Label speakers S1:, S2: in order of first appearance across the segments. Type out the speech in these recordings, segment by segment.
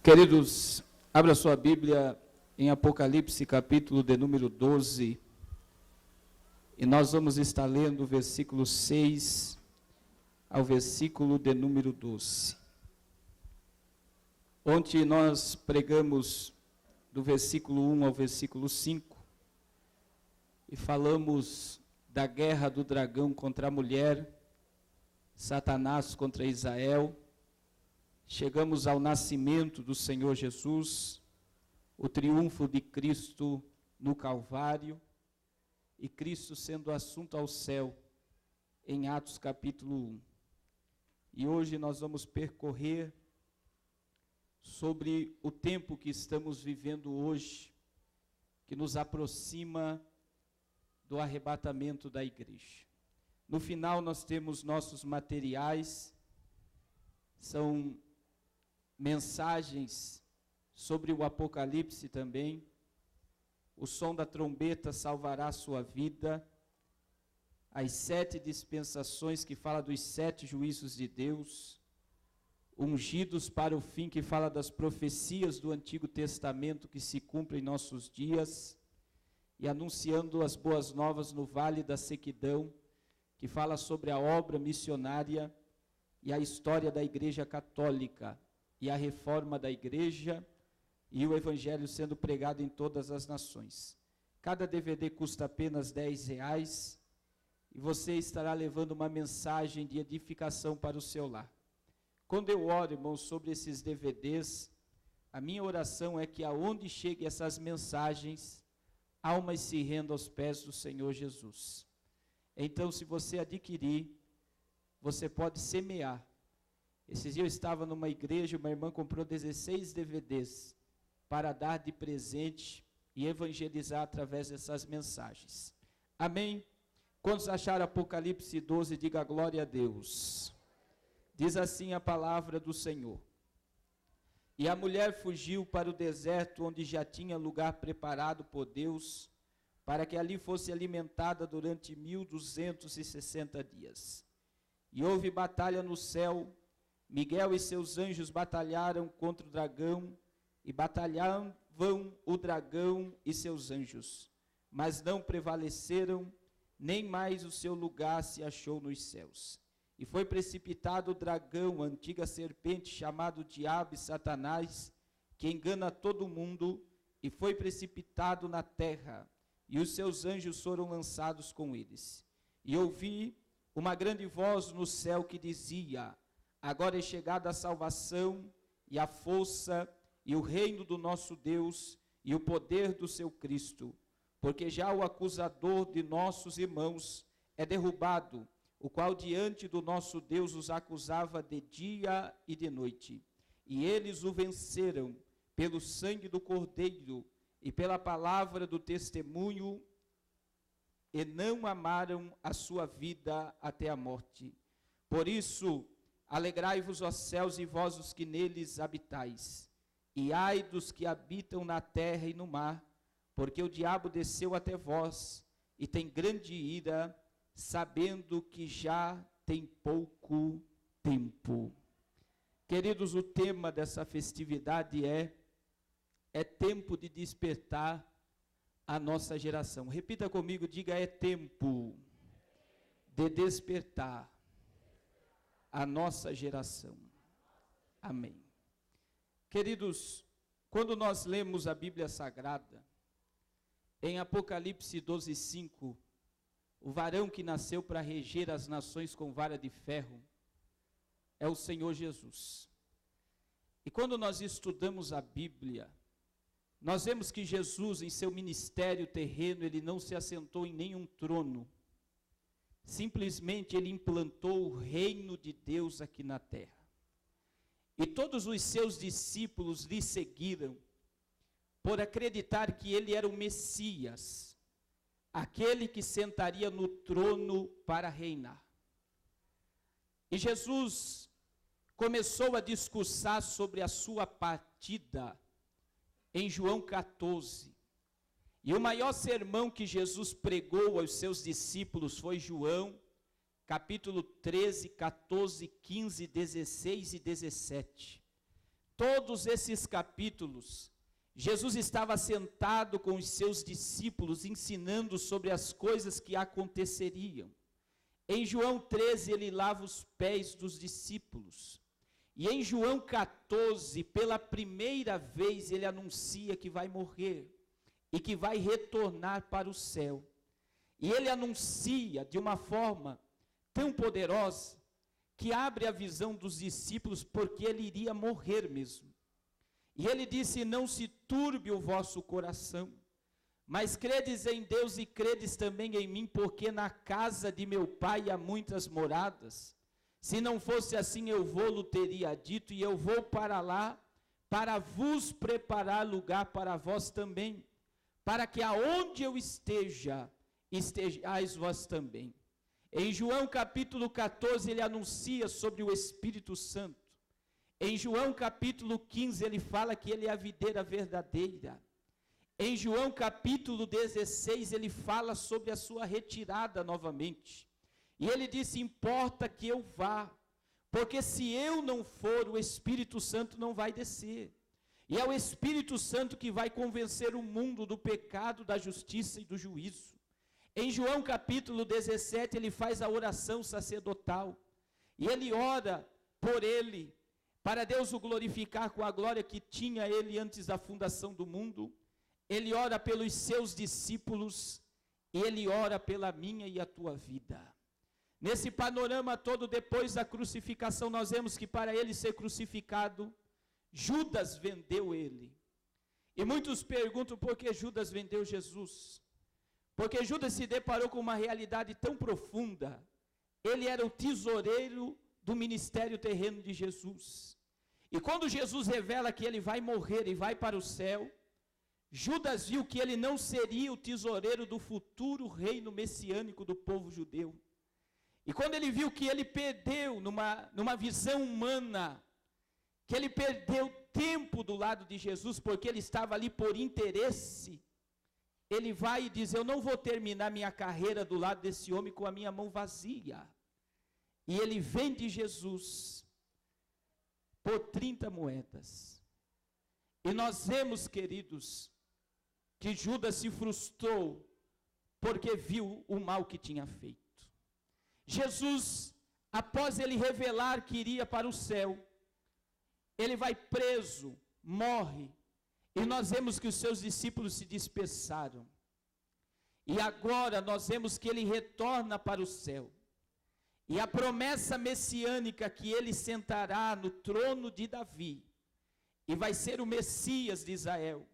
S1: Queridos, abra sua Bíblia em Apocalipse, capítulo de número 12, e nós vamos estar lendo o versículo 6 ao versículo de número 12. Ontem nós pregamos do versículo 1 ao versículo 5, e falamos da guerra do dragão contra a mulher, Satanás contra Israel. Chegamos ao nascimento do Senhor Jesus, o triunfo de Cristo no Calvário, e Cristo sendo assunto ao céu, em Atos capítulo 1. E hoje nós vamos percorrer sobre o tempo que estamos vivendo hoje, que nos aproxima do arrebatamento da igreja. No final nós temos nossos materiais, são mensagens sobre o Apocalipse também. O som da trombeta salvará a sua vida. As 7 dispensações, que fala dos 7 juízos de Deus. Ungidos para o fim, que fala das profecias do Antigo Testamento que se cumprem em nossos dias. E anunciando as boas novas no Vale da Sequidão, que fala sobre a obra missionária e a história da Igreja Católica, e a reforma da igreja, e o evangelho sendo pregado em todas as nações. Cada DVD custa apenas R$10, e você estará levando uma mensagem de edificação para o seu lar. Quando eu oro, irmãos, sobre esses DVDs, a minha oração é que aonde cheguem essas mensagens, almas se rendam aos pés do Senhor Jesus. Então, se você adquirir, você pode semear. Esses dias eu estava numa igreja, uma irmã comprou 16 DVDs para dar de presente e evangelizar através dessas mensagens. Amém? Quantos acharam Apocalipse 12, diga glória a Deus. Diz assim a palavra do Senhor. E a mulher fugiu para o deserto, onde já tinha lugar preparado por Deus, para que ali fosse alimentada durante 1260 dias. E houve batalha no céu. Miguel e seus anjos batalharam contra o dragão, e batalhavam o dragão e seus anjos, mas não prevaleceram, nem mais o seu lugar se achou nos céus. E foi precipitado o dragão, a antiga serpente, chamado Diabo e Satanás, que engana todo mundo, e foi precipitado na terra, e os seus anjos foram lançados com eles. E ouvi uma grande voz no céu que dizia: agora é chegada a salvação e a força e o reino do nosso Deus e o poder do seu Cristo, porque já o acusador de nossos irmãos é derrubado, o qual diante do nosso Deus os acusava de dia e de noite. E eles o venceram pelo sangue do Cordeiro e pela palavra do testemunho, e não amaram a sua vida até a morte. Por isso, alegrai-vos, ó céus, e vós os que neles habitais, e ai dos que habitam na terra e no mar, porque o diabo desceu até vós, e tem grande ira, sabendo que já tem pouco tempo. Queridos, o tema dessa festividade é tempo de despertar a nossa geração. Repita comigo, diga: é tempo de despertar a nossa geração. Amém. Queridos, quando nós lemos a Bíblia Sagrada, em Apocalipse 12:5, o varão que nasceu para reger as nações com vara de ferro é o Senhor Jesus. E quando nós estudamos a Bíblia, nós vemos que Jesus, em seu ministério terreno, ele não se assentou em nenhum trono. Simplesmente ele implantou o reino de Deus aqui na terra. E todos os seus discípulos lhe seguiram por acreditar que ele era o Messias, aquele que sentaria no trono para reinar. E Jesus começou a discursar sobre a sua partida em João 14. E o maior sermão que Jesus pregou aos seus discípulos foi João capítulo 13, 14, 15, 16 e 17. todos esses capítulos, Jesus estava sentado com os seus discípulos, ensinando sobre as coisas que aconteceriam. Em João 13, ele lava os pés dos discípulos. E em João 14, pela primeira vez, ele anuncia que vai morrer e que vai retornar para o céu. E ele anuncia de uma forma tão poderosa que abre a visão dos discípulos, porque ele iria morrer mesmo. E ele disse: não se turbe o vosso coração, mas credes em Deus e credes também em mim, porque na casa de meu pai há muitas moradas. Se não fosse assim, eu vou-lo teria dito, e eu vou para lá, para vos preparar lugar para vós também, para que aonde eu esteja, estejais vós também. Em João capítulo 14, ele anuncia sobre o Espírito Santo. Em João capítulo 15, ele fala que ele é a videira verdadeira. Em João capítulo 16, ele fala sobre a sua retirada novamente. E ele disse: importa que eu vá, porque se eu não for, o Espírito Santo não vai descer. E é o Espírito Santo que vai convencer o mundo do pecado, da justiça e do juízo. Em João capítulo 17, ele faz a oração sacerdotal. E ele ora por ele, para Deus o glorificar com a glória que tinha ele antes da fundação do mundo. Ele ora pelos seus discípulos, e ele ora pela minha e a tua vida. Nesse panorama todo, depois da crucificação, nós vemos que para ele ser crucificado, Judas vendeu ele. E muitos perguntam por que Judas vendeu Jesus. Porque Judas se deparou com uma realidade tão profunda. Ele era o tesoureiro do ministério terreno de Jesus. E quando Jesus revela que ele vai morrer e vai para o céu, Judas viu que ele não seria o tesoureiro do futuro reino messiânico do povo judeu. E quando ele viu que ele perdeu, numa visão humana, que ele perdeu tempo do lado de Jesus, porque ele estava ali por interesse, ele vai e diz: eu não vou terminar minha carreira do lado desse homem com a minha mão vazia. E ele vende Jesus por 30 moedas. E nós vemos, queridos, que Judas se frustrou, porque viu o mal que tinha feito. Jesus, após ele revelar que iria para o céu, ele vai preso, morre, e nós vemos que os seus discípulos se dispersaram. E agora nós vemos que ele retorna para o céu. E a promessa messiânica que ele sentará no trono de Davi, e vai ser o Messias de Israel,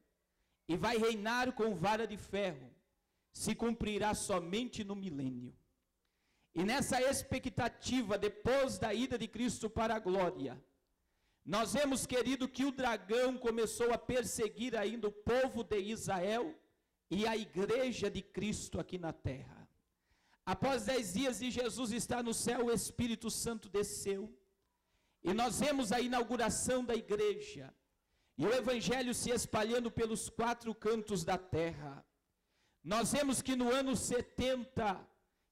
S1: e vai reinar com vara de ferro, se cumprirá somente no milênio. E nessa expectativa, depois da ida de Cristo para a glória, nós vemos, querido, que o dragão começou a perseguir ainda o povo de Israel e a igreja de Cristo aqui na terra. Após 10 dias de Jesus estar no céu, o Espírito Santo desceu, e nós vemos a inauguração da igreja, e o evangelho se espalhando pelos 4 cantos da terra. Nós vemos que no ano 70,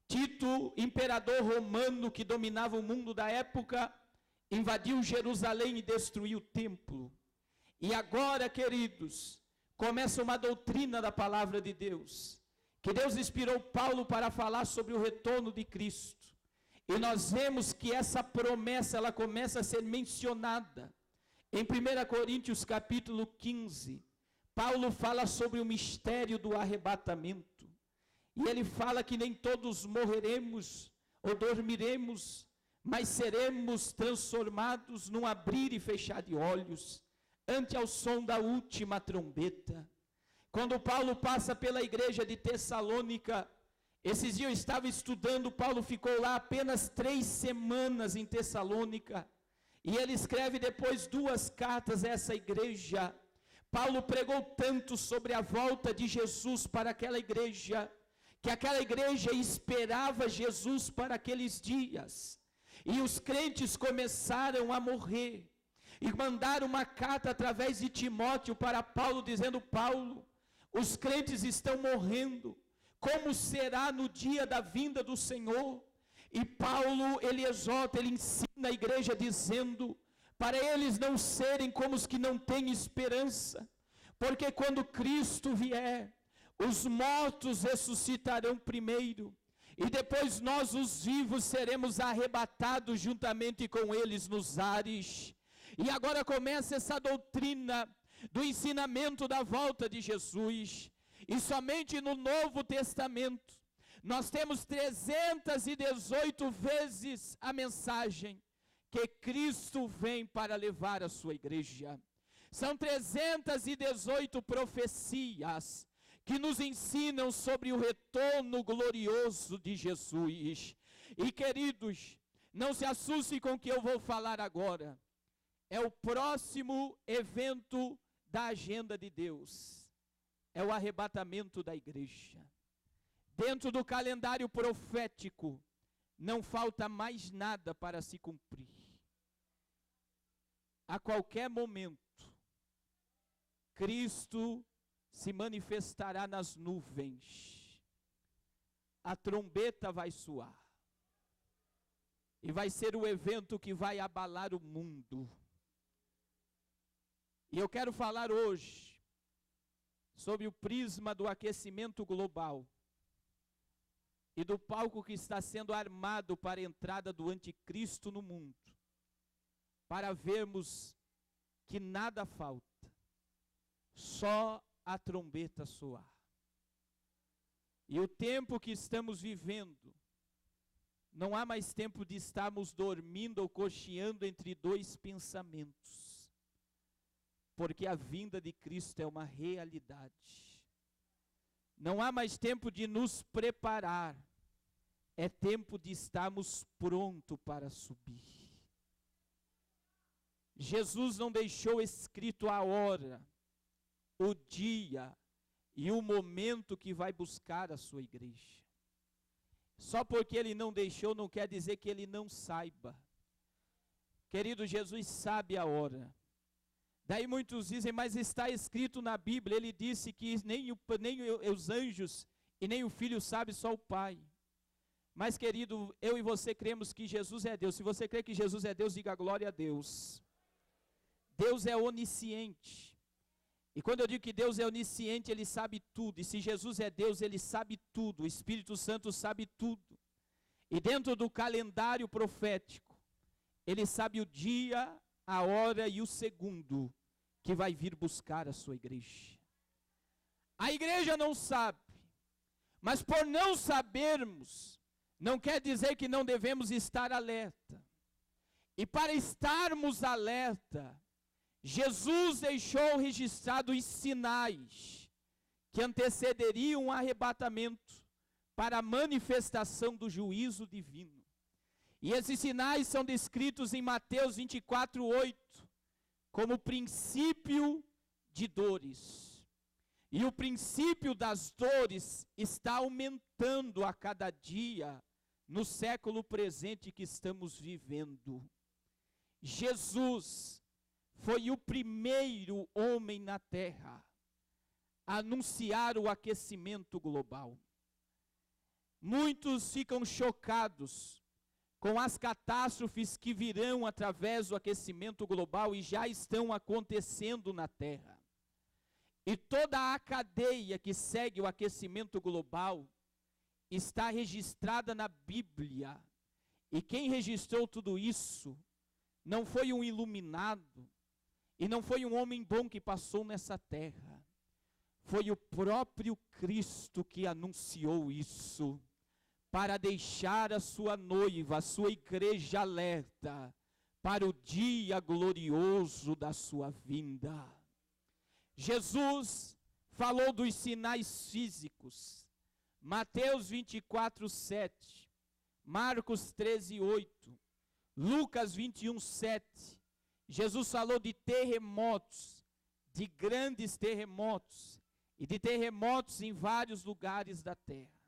S1: Tito, imperador romano que dominava o mundo da época, invadiu Jerusalém e destruiu o templo. E agora, queridos, começa uma doutrina da palavra de Deus, que Deus inspirou Paulo para falar sobre o retorno de Cristo. E nós vemos que essa promessa, ela começa a ser mencionada. Em 1 Coríntios capítulo 15, Paulo fala sobre o mistério do arrebatamento. E ele fala que nem todos morreremos ou dormiremos, mas seremos transformados num abrir e fechar de olhos, ante ao som da última trombeta. Quando Paulo passa pela igreja de Tessalônica, esses dias eu estava estudando, Paulo ficou lá apenas 3 semanas em Tessalônica, e ele escreve depois 2 cartas a essa igreja. Paulo pregou tanto sobre a volta de Jesus para aquela igreja, que aquela igreja esperava Jesus para aqueles dias. E os crentes começaram a morrer, e mandaram uma carta através de Timóteo para Paulo, dizendo: Paulo, os crentes estão morrendo, como será no dia da vinda do Senhor? E Paulo, ele exorta, ele ensina a igreja dizendo para eles não serem como os que não têm esperança, porque quando Cristo vier, os mortos ressuscitarão primeiro, e depois nós, os vivos, seremos arrebatados juntamente com eles nos ares. E agora começa essa doutrina do ensinamento da volta de Jesus, e somente no Novo Testamento, nós temos 318 vezes a mensagem que Cristo vem para levar a sua igreja. São 318 profecias que nos ensinam sobre o retorno glorioso de Jesus. E queridos, não se assustem com o que eu vou falar agora. É o próximo evento da agenda de Deus. É o arrebatamento da igreja. Dentro do calendário profético, não falta mais nada para se cumprir. A qualquer momento, Cristo se manifestará nas nuvens. A trombeta vai soar. E vai ser o evento que vai abalar o mundo. E eu quero falar hoje sobre o prisma do aquecimento global e do palco que está sendo armado para a entrada do anticristo no mundo, para vermos que nada falta, só a trombeta soar. E o tempo que estamos vivendo, não há mais tempo de estarmos dormindo ou cocheando entre dois pensamentos, porque a vinda de Cristo é uma realidade. Não há mais tempo de nos preparar, é tempo de estarmos prontos para subir. Jesus não deixou escrito a hora, o dia e o momento que vai buscar a sua igreja. Só porque ele não deixou, não quer dizer que ele não saiba. Querido, Jesus sabe a hora. Daí muitos dizem, mas está escrito na Bíblia, ele disse que nem os anjos e nem o Filho sabe, só o Pai. Mas querido, eu e você cremos que Jesus é Deus. Se você crê que Jesus é Deus, diga glória a Deus. Deus é onisciente. E quando eu digo que Deus é onisciente, Ele sabe tudo. E se Jesus é Deus, Ele sabe tudo. O Espírito Santo sabe tudo. E dentro do calendário profético, Ele sabe o dia, a hora e o segundo que vai vir buscar a sua igreja. A igreja não sabe, mas por não sabermos, não quer dizer que não devemos estar alerta. E para estarmos alerta, Jesus deixou registrado os sinais que antecederiam o arrebatamento para a manifestação do juízo divino. E esses sinais são descritos em Mateus 24:8, como princípio de dores. E o princípio das dores está aumentando a cada dia no século presente que estamos vivendo. Jesus foi o primeiro homem na terra a anunciar o aquecimento global. Muitos ficam chocados com as catástrofes que virão através do aquecimento global e já estão acontecendo na terra. E toda a cadeia que segue o aquecimento global está registrada na Bíblia. E quem registrou tudo isso não foi um iluminado, e não foi um homem bom que passou nessa terra. Foi o próprio Cristo que anunciou isso, para deixar a sua noiva, a sua igreja alerta, para o dia glorioso da sua vinda. Jesus falou dos sinais físicos. Mateus 24:7, Marcos 13:8, Lucas 21:7. Jesus falou de terremotos, de grandes terremotos, e de terremotos em vários lugares da terra.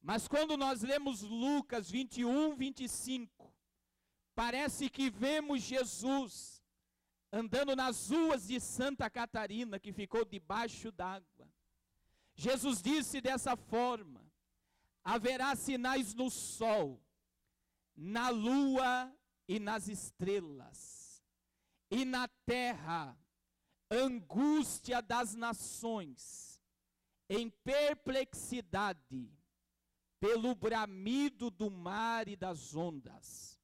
S1: Mas quando nós lemos Lucas 21:25, parece que vemos Jesus andando nas ruas de Santa Catarina, que ficou debaixo d'água. Jesus disse dessa forma: haverá sinais no sol, na lua e nas estrelas. e na terra angústia das nações, em perplexidade, pelo bramido do mar e das ondas,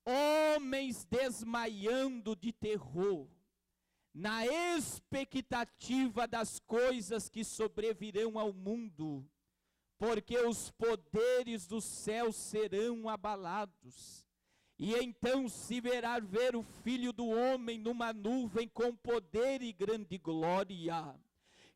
S1: homens desmaiando de terror, na expectativa das coisas que sobrevirão ao mundo, porque os poderes do céu serão abalados. E então se verá ver o Filho do Homem numa nuvem com poder e grande glória.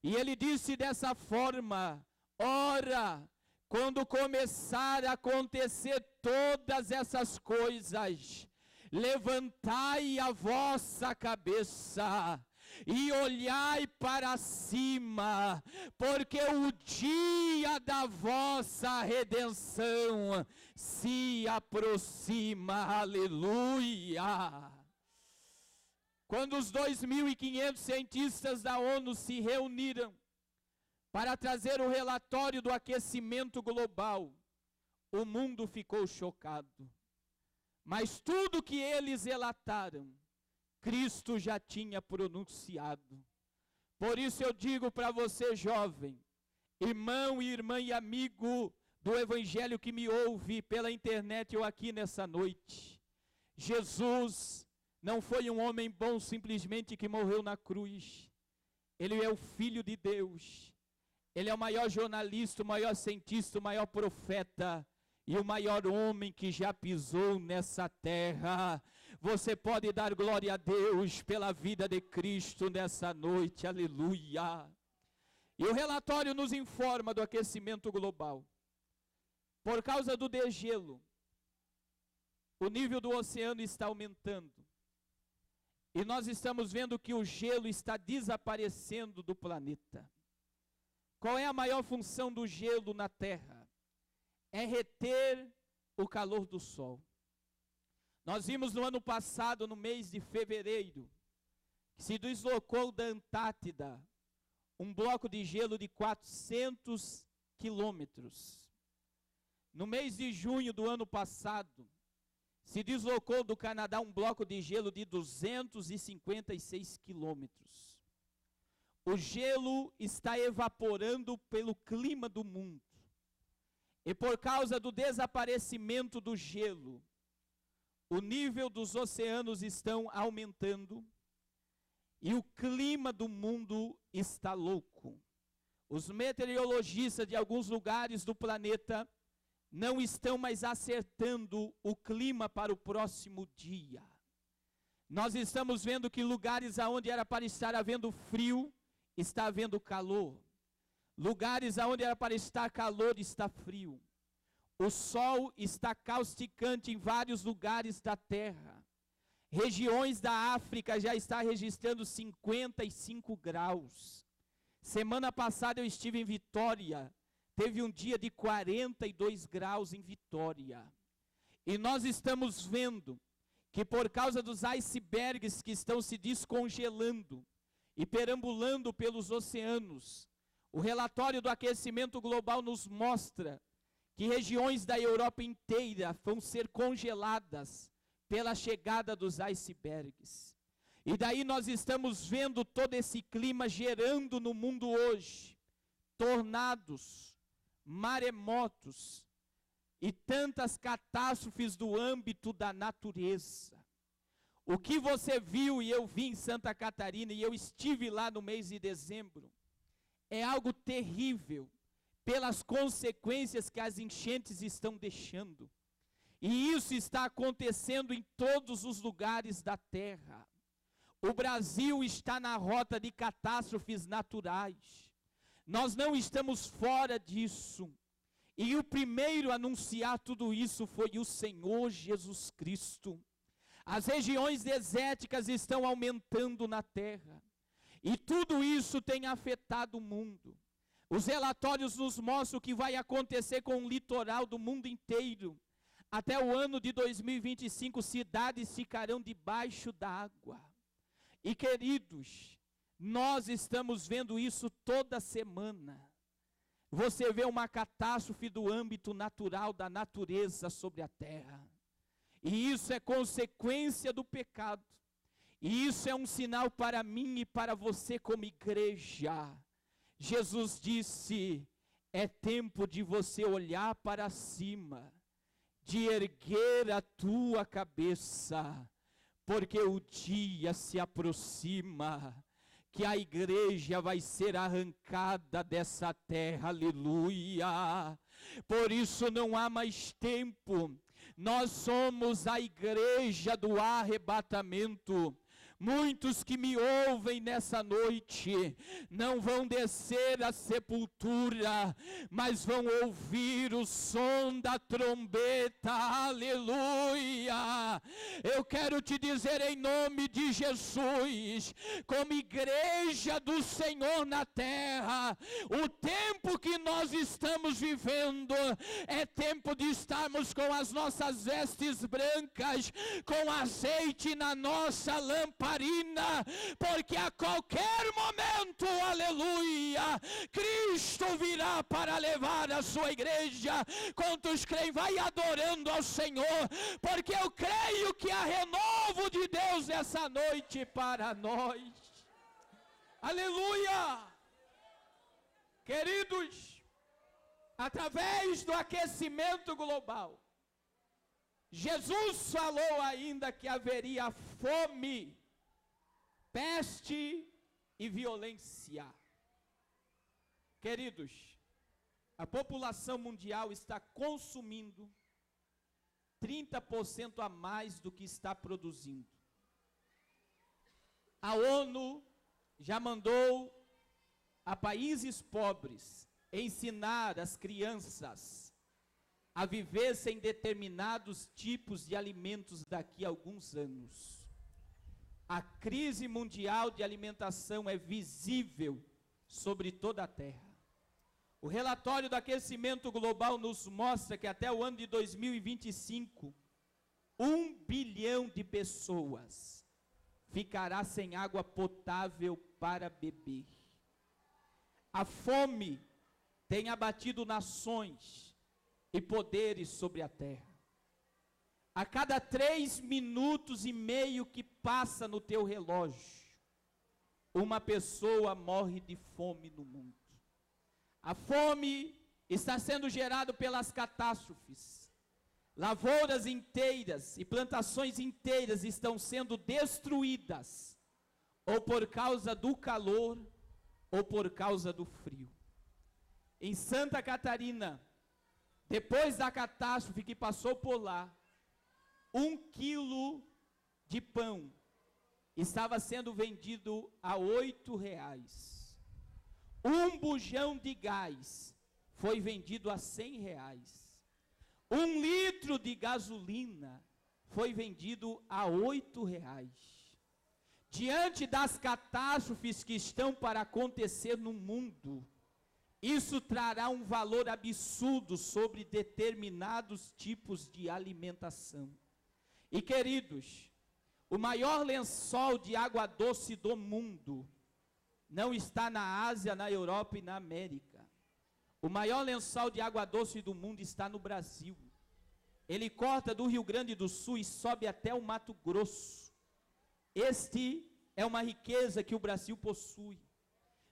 S1: E ele disse dessa forma: ora, quando começar a acontecer todas essas coisas, levantai a vossa cabeça e olhai para cima, porque o dia da vossa redenção se aproxima. Aleluia! Quando os 2.500 cientistas da ONU se reuniram para trazer o relatório do aquecimento global, o mundo ficou chocado. Mas tudo que eles relataram, Cristo já tinha pronunciado. Por isso eu digo para você, jovem, irmão e irmã e amigo do Evangelho que me ouve pela internet ou aqui nessa noite, Jesus não foi um homem bom simplesmente que morreu na cruz. Ele é o Filho de Deus. Ele é o maior jornalista, o maior cientista, o maior profeta e o maior homem que já pisou nessa terra. Você pode dar glória a Deus pela vida de Cristo nessa noite, aleluia. E o relatório nos informa do aquecimento global. Por causa do degelo, o nível do oceano está aumentando. E nós estamos vendo que o gelo está desaparecendo do planeta. Qual é a maior função do gelo na Terra? É reter o calor do sol. Nós vimos no ano passado, no mês de fevereiro, que se deslocou da Antártida um bloco de gelo de 400 quilômetros. No mês de junho do ano passado, se deslocou do Canadá um bloco de gelo de 256 quilômetros. O gelo está evaporando pelo clima do mundo. E por causa do desaparecimento do gelo, o nível dos oceanos estão aumentando e o clima do mundo está louco. Os meteorologistas de alguns lugares do planeta não estão mais acertando o clima para o próximo dia. Nós estamos vendo que lugares onde era para estar havendo frio, está havendo calor. Lugares onde era para estar calor, está frio. O sol está causticante em vários lugares da terra. Regiões da África já está registrando 55 graus. Semana passada eu estive em Vitória. Teve um dia de 42 graus em Vitória. E nós estamos vendo que por causa dos icebergs que estão se descongelando e perambulando pelos oceanos, o relatório do aquecimento global nos mostra que regiões da Europa inteira vão ser congeladas pela chegada dos icebergs. E daí nós estamos vendo todo esse clima gerando no mundo hoje tornados, maremotos e tantas catástrofes do âmbito da natureza. O que você viu e eu vi em Santa Catarina, e eu estive lá no mês de dezembro, é algo terrível pelas consequências que as enchentes estão deixando. E isso está acontecendo em todos os lugares da terra. O Brasil está na rota de catástrofes naturais. Nós não estamos fora disso. E o primeiro a anunciar tudo isso foi o Senhor Jesus Cristo. As regiões desérticas estão aumentando na terra. E tudo isso tem afetado o mundo. Os relatórios nos mostram o que vai acontecer com o litoral do mundo inteiro. Até o ano de 2025, cidades ficarão debaixo d'água. E queridos, nós estamos vendo isso toda semana. Você vê uma catástrofe do âmbito natural da natureza sobre a terra. E isso é consequência do pecado. E isso é um sinal para mim e para você como igreja. Jesus disse: é tempo de você olhar para cima, de erguer a tua cabeça, porque o dia se aproxima, que a igreja vai ser arrancada dessa terra, aleluia. Por isso não há mais tempo, nós somos a igreja do arrebatamento. Muitos que me ouvem nessa noite não vão descer à sepultura, mas vão ouvir o som da trombeta, aleluia. Eu quero te dizer em nome de Jesus, como igreja do Senhor na terra, o tempo que nós estamos vivendo é tempo de estarmos com as nossas vestes brancas, com azeite na nossa lâmpada, porque a qualquer momento, aleluia, Cristo virá para levar a sua igreja. Quantos creem? Vai adorando ao Senhor, porque eu creio que há renovo de Deus essa noite para nós, aleluia. Queridos, através do aquecimento global, Jesus falou ainda que haveria fome, peste e violência. Queridos, a população mundial está consumindo 30% a mais do que está produzindo. A ONU já mandou a países pobres ensinar as crianças a viver sem determinados tipos de alimentos daqui a alguns anos. A crise mundial de alimentação é visível sobre toda a terra. O relatório do aquecimento global nos mostra que até o ano de 2025, 1 bilhão de pessoas ficará sem água potável para beber. A fome tem abatido nações e poderes sobre a terra. A cada 3,5 minutos que passa no teu relógio, uma pessoa morre de fome no mundo. A fome está sendo gerada pelas catástrofes. Lavouras inteiras e plantações inteiras estão sendo destruídas, ou por causa do calor, ou por causa do frio. Em Santa Catarina, depois da catástrofe que passou por lá, 1 quilo de pão estava sendo vendido a R$8. Um bujão de gás foi vendido a R$100. 1 litro de gasolina foi vendido a R$8. Diante das catástrofes que estão para acontecer no mundo, isso trará um valor absurdo sobre determinados tipos de alimentação. E queridos, o maior lençol de água doce do mundo não está na Ásia, na Europa e na América. O maior lençol de água doce do mundo está no Brasil. Ele corta do Rio Grande do Sul e sobe até o Mato Grosso. Este é uma riqueza que o Brasil possui.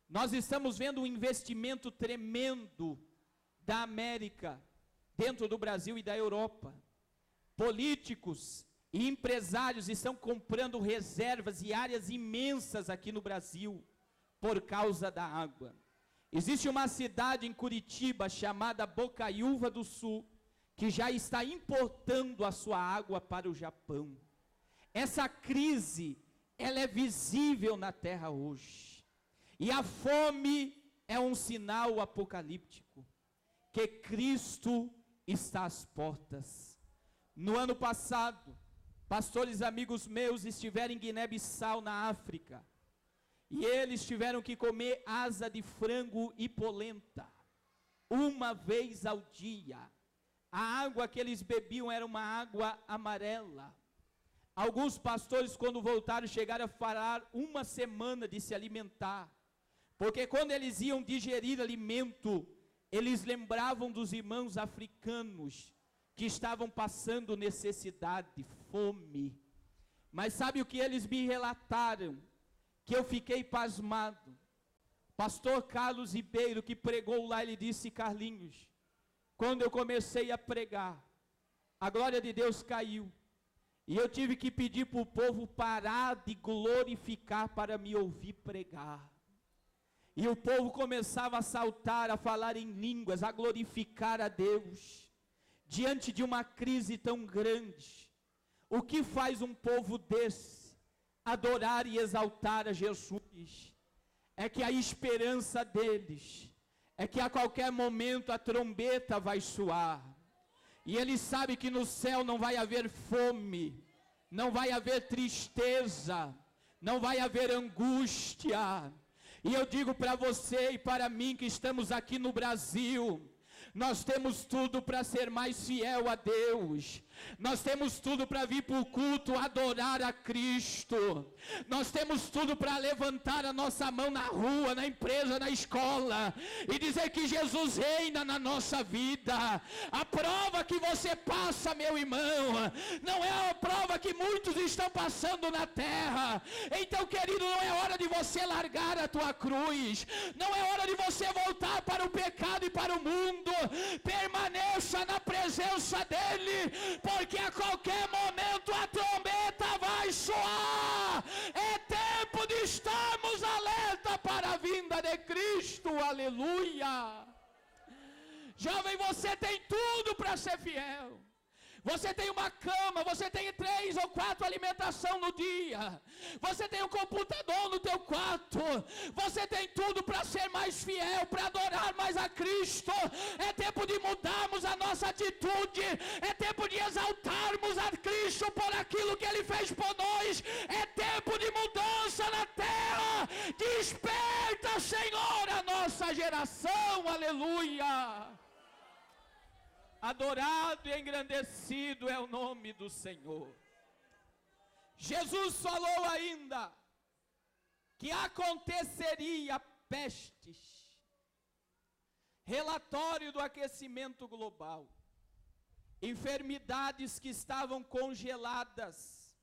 S1: Nós estamos vendo um investimento tremendo da América dentro do Brasil e da Europa. Políticos e empresários estão comprando reservas e áreas imensas aqui no Brasil por causa da água. Existe uma cidade em Curitiba chamada Bocaiúva do Sul que já está importando a sua água para o Japão. Essa crise, ela é visível na terra hoje. E a fome é um sinal apocalíptico que Cristo está às portas. No ano passado, pastores amigos meus estiveram em Guiné-Bissau, na África, e eles tiveram que comer asa de frango e polenta, uma vez ao dia. A água que eles bebiam era uma água amarela. Alguns pastores, quando voltaram, chegaram a falar 1 semana de se alimentar, porque quando eles iam digerir alimento, eles lembravam dos irmãos africanos, que estavam passando necessidade, fome. Mas sabe o que eles me relataram? Que eu fiquei pasmado. Pastor Carlos Ribeiro, que pregou lá, ele disse: Carlinhos, quando eu comecei a pregar, a glória de Deus caiu. E eu tive que pedir para o povo parar de glorificar para me ouvir pregar. E o povo começava a saltar, a falar em línguas, a glorificar a Deus. Diante de uma crise tão grande, o que faz um povo desse adorar e exaltar a Jesus? É que a esperança deles é que a qualquer momento a trombeta vai soar. E ele sabe que no céu não vai haver fome, não vai haver tristeza, não vai haver angústia. E eu digo para você e para mim que estamos aqui no Brasil, nós temos tudo para ser mais fiel a Deus. Nós temos tudo para vir para o culto adorar a Cristo. Nós temos tudo para levantar a nossa mão na rua, na empresa, na escola e dizer que Jesus reina na nossa vida. A prova que você passa, meu irmão, não é a prova que muitos estão passando na terra. Então, querido, não é hora de você largar a tua cruz. Não é hora de você voltar para o pecado e para o mundo. Permaneça na presença dEle, porque a qualquer momento a trombeta vai soar. É tempo de estarmos alerta para a vinda de Cristo. Aleluia. Jovem, você tem tudo para ser fiel. Você tem uma cama, você tem 3 ou 4 alimentação no dia. Você tem um computador no teu quarto. Você tem tudo para ser mais fiel, para adorar mais a Cristo. É tempo de mudarmos a nossa atitude. É tempo de exaltarmos a Cristo por aquilo que Ele fez por nós. É tempo de mudança na terra. Desperta, Senhor, a nossa geração. Aleluia. Adorado e engrandecido é o nome do Senhor. Jesus falou ainda que aconteceria pestes. Relatório do aquecimento global. Enfermidades que estavam congeladas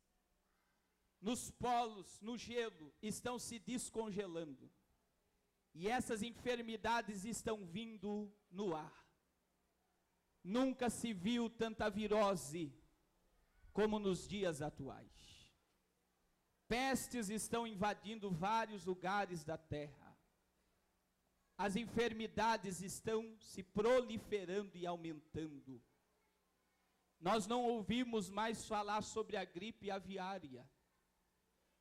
S1: nos polos, no gelo, estão se descongelando. E essas enfermidades estão vindo no ar. Nunca se viu tanta virose como nos dias atuais. Pestes estão invadindo vários lugares da terra. As enfermidades estão se proliferando e aumentando. Nós não ouvimos mais falar sobre a gripe aviária.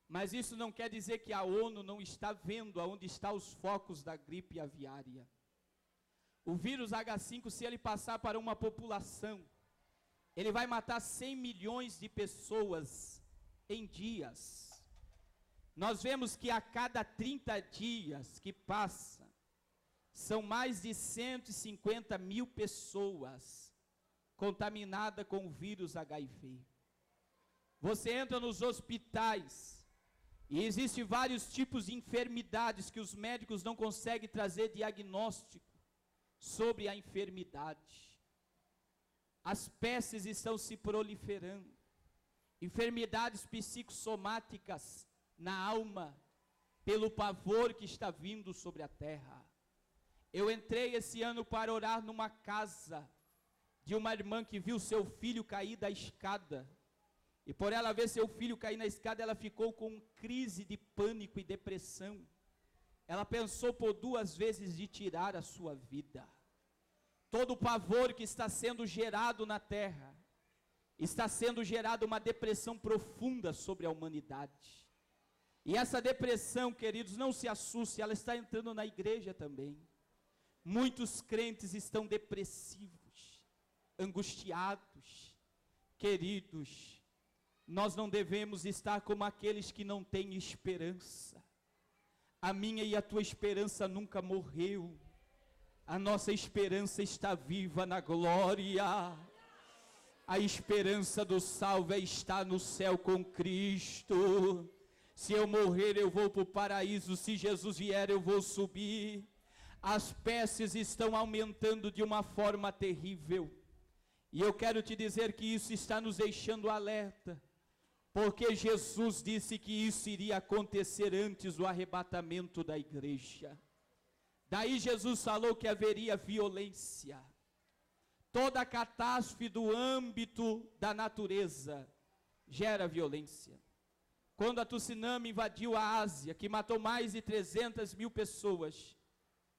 S1: Mas isso não quer dizer que a ONU não está vendo aonde estão os focos da gripe aviária. O vírus H5, se ele passar para uma população, ele vai matar 100 milhões de pessoas em dias. Nós vemos que a cada 30 dias que passa, são mais de 150 mil pessoas contaminadas com o vírus HIV. Você entra nos hospitais e existem vários tipos de enfermidades que os médicos não conseguem trazer diagnóstico sobre a enfermidade. As pestes estão se proliferando. Enfermidades psicossomáticas na alma, pelo pavor que está vindo sobre a terra. Eu entrei esse ano para orar numa casa de uma irmã que viu seu filho cair da escada. E por ela ver seu filho cair na escada, ela ficou com crise de pânico e depressão. Ela pensou por 2 vezes de tirar a sua vida. Todo o pavor que está sendo gerado na terra, está sendo gerada uma depressão profunda sobre a humanidade. E essa depressão, queridos, não se assuste, ela está entrando na igreja também. Muitos crentes estão depressivos, angustiados. Queridos, nós não devemos estar como aqueles que não têm esperança. A minha e a tua esperança nunca morreu. A nossa esperança está viva na glória. A esperança do salvo é estar no céu com Cristo. Se eu morrer, eu vou para o paraíso. Se Jesus vier, eu vou subir. As pestes estão aumentando de uma forma terrível. E eu quero te dizer que isso está nos deixando alerta. porque Jesus disse que isso iria acontecer antes do arrebatamento da igreja. Daí Jesus falou que haveria violência. Toda catástrofe do âmbito da natureza gera violência. Quando a tsunami invadiu a Ásia, que matou mais de 300 mil pessoas,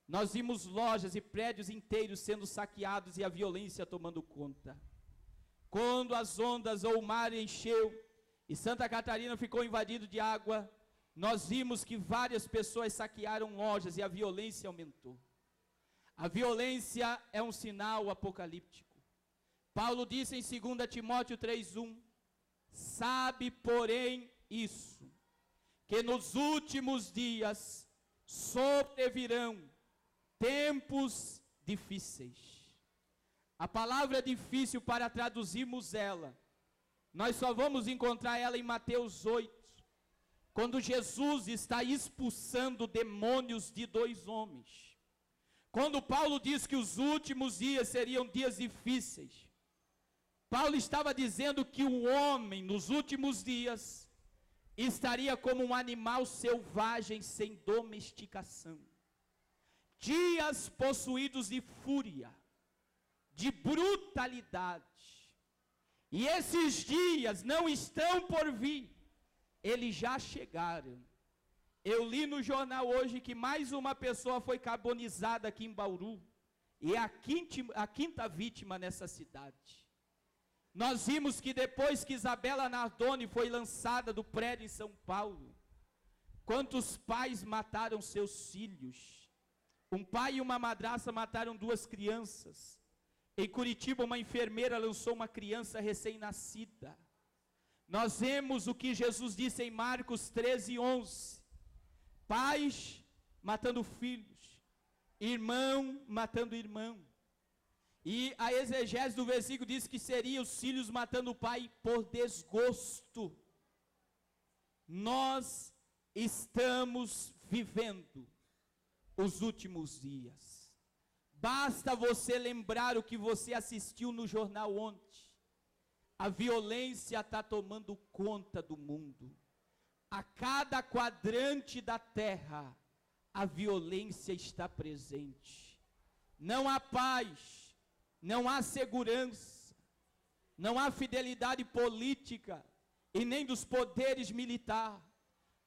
S1: nós vimos lojas e prédios inteiros sendo saqueados e a violência tomando conta. Quando as ondas ou o mar encheu e Santa Catarina ficou invadido de água, nós vimos que várias pessoas saquearam lojas e a violência aumentou. A violência é um sinal apocalíptico. Paulo disse em 2 Timóteo 3:1, sabe, porém, isso, que nos últimos dias sobrevirão tempos difíceis. A palavra difícil, para traduzirmos ela, nós só vamos encontrar ela em Mateus 8, quando Jesus está expulsando demônios de 2 homens. Quando Paulo diz que os últimos dias seriam dias difíceis, Paulo estava dizendo que o homem, nos últimos dias, estaria como um animal selvagem sem domesticação. Dias possuídos de fúria, de brutalidade. E esses dias não estão por vir, eles já chegaram. Eu li no jornal hoje que mais uma pessoa foi carbonizada aqui em Bauru, e é a quinta vítima nessa cidade. Nós vimos que depois que Isabela Nardoni foi lançada do prédio em São Paulo, quantos pais mataram seus filhos? Um pai e uma madrasta mataram 2 crianças. Em Curitiba, uma enfermeira lançou uma criança recém-nascida. Nós vemos o que Jesus disse em Marcos 13:11. Pais matando filhos, irmão matando irmão. E a exegese do versículo diz que seriam os filhos matando o pai por desgosto. Nós estamos vivendo os últimos dias. Basta você lembrar o que você assistiu no jornal ontem. A violência está tomando conta do mundo. A cada quadrante da terra, a violência está presente. Não há paz, não há segurança, não há fidelidade política e nem dos poderes militares.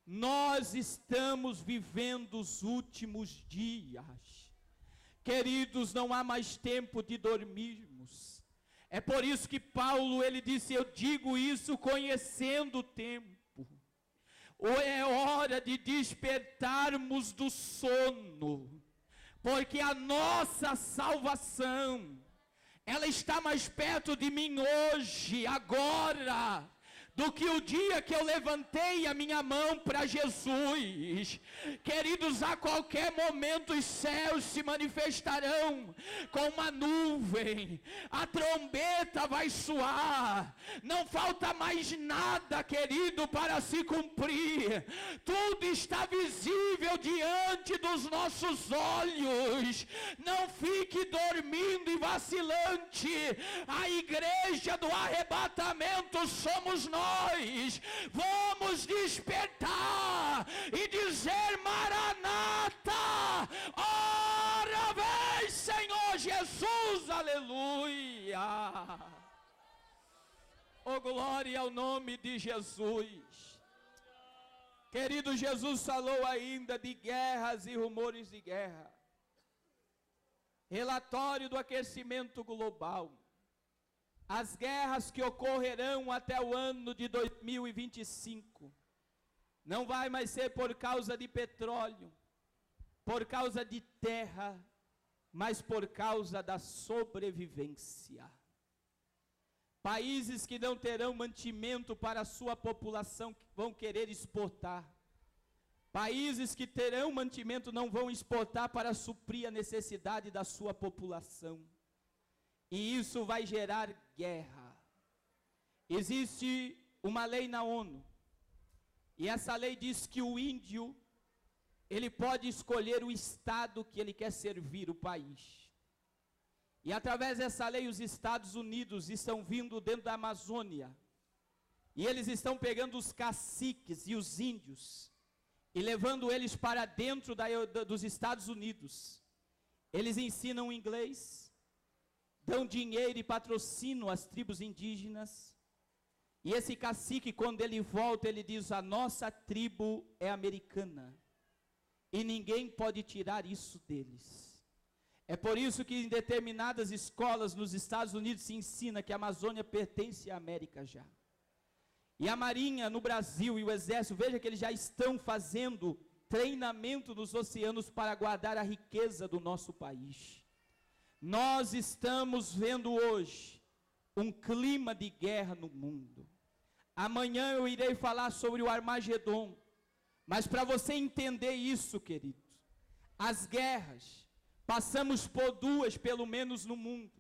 S1: Nós estamos vivendo os últimos dias. Queridos, não há mais tempo de dormirmos. É por isso que Paulo, ele disse, eu digo isso conhecendo o tempo. É hora de despertarmos do sono, porque a nossa salvação, ela está mais perto de mim hoje, agora, do que o dia que eu levantei a minha mão para Jesus. Queridos, a qualquer momento os céus se manifestarão com uma nuvem, a trombeta vai soar, não falta mais nada, querido, para se cumprir, tudo está visível diante dos nossos olhos. Não fique dormindo e vacilante. A igreja do arrebatamento somos nós. Vamos despertar e dizer: Maranata, ora vem, Senhor Jesus, aleluia. Oh, glória ao nome de Jesus. Querido, Jesus falou ainda de guerras e rumores de guerra. Relatório do aquecimento global. As guerras que ocorrerão até o ano de 2025, não vai mais ser por causa de petróleo, por causa de terra, mas por causa da sobrevivência. Países que não terão mantimento para a sua população vão querer exportar. Países que terão mantimento não vão exportar para suprir a necessidade da sua população. E isso vai gerar guerra. Existe uma lei na ONU, e essa lei diz que o índio, ele pode escolher o estado que ele quer servir, o país. E através dessa lei, os Estados Unidos estão vindo dentro da Amazônia, E eles estão pegando os caciques e os índios e levando eles para dentro dos Estados Unidos. Eles ensinam inglês, dão dinheiro e patrocinam as tribos indígenas. E esse cacique, quando ele volta, ele diz: a nossa tribo é americana e ninguém pode tirar isso deles. É por isso que em determinadas escolas nos Estados Unidos se ensina que a Amazônia pertence à América já. E a Marinha no Brasil e o Exército, veja que eles já estão fazendo treinamento nos oceanos para guardar a riqueza do nosso país. Nós estamos vendo hoje um clima de guerra no mundo. Amanhã eu irei falar sobre o Armagedon. Mas para você entender isso, querido, as guerras, passamos por duas pelo menos no mundo.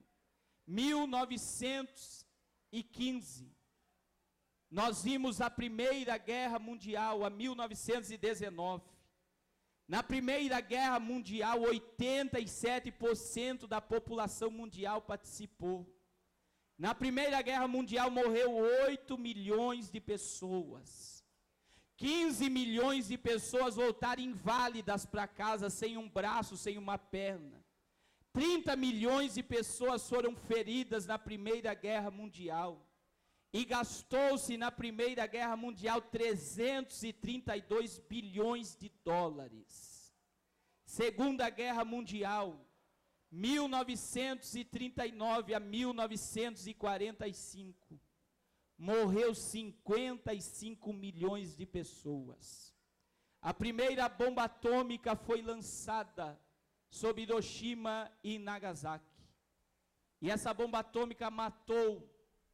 S1: 1915. Nós vimos a Primeira Guerra Mundial, a 1919. Na Primeira Guerra Mundial, 87% da população mundial participou. Na Primeira Guerra Mundial morreu 8 milhões de pessoas. 15 milhões de pessoas voltaram inválidas para casa, sem um braço, sem uma perna. 30 milhões de pessoas foram feridas na Primeira Guerra Mundial. E gastou-se na Primeira Guerra Mundial 332 bilhões de dólares. Segunda Guerra Mundial, 1939 a 1945, morreu 55 milhões de pessoas. A primeira bomba atômica foi lançada sobre Hiroshima e Nagasaki. E essa bomba atômica matou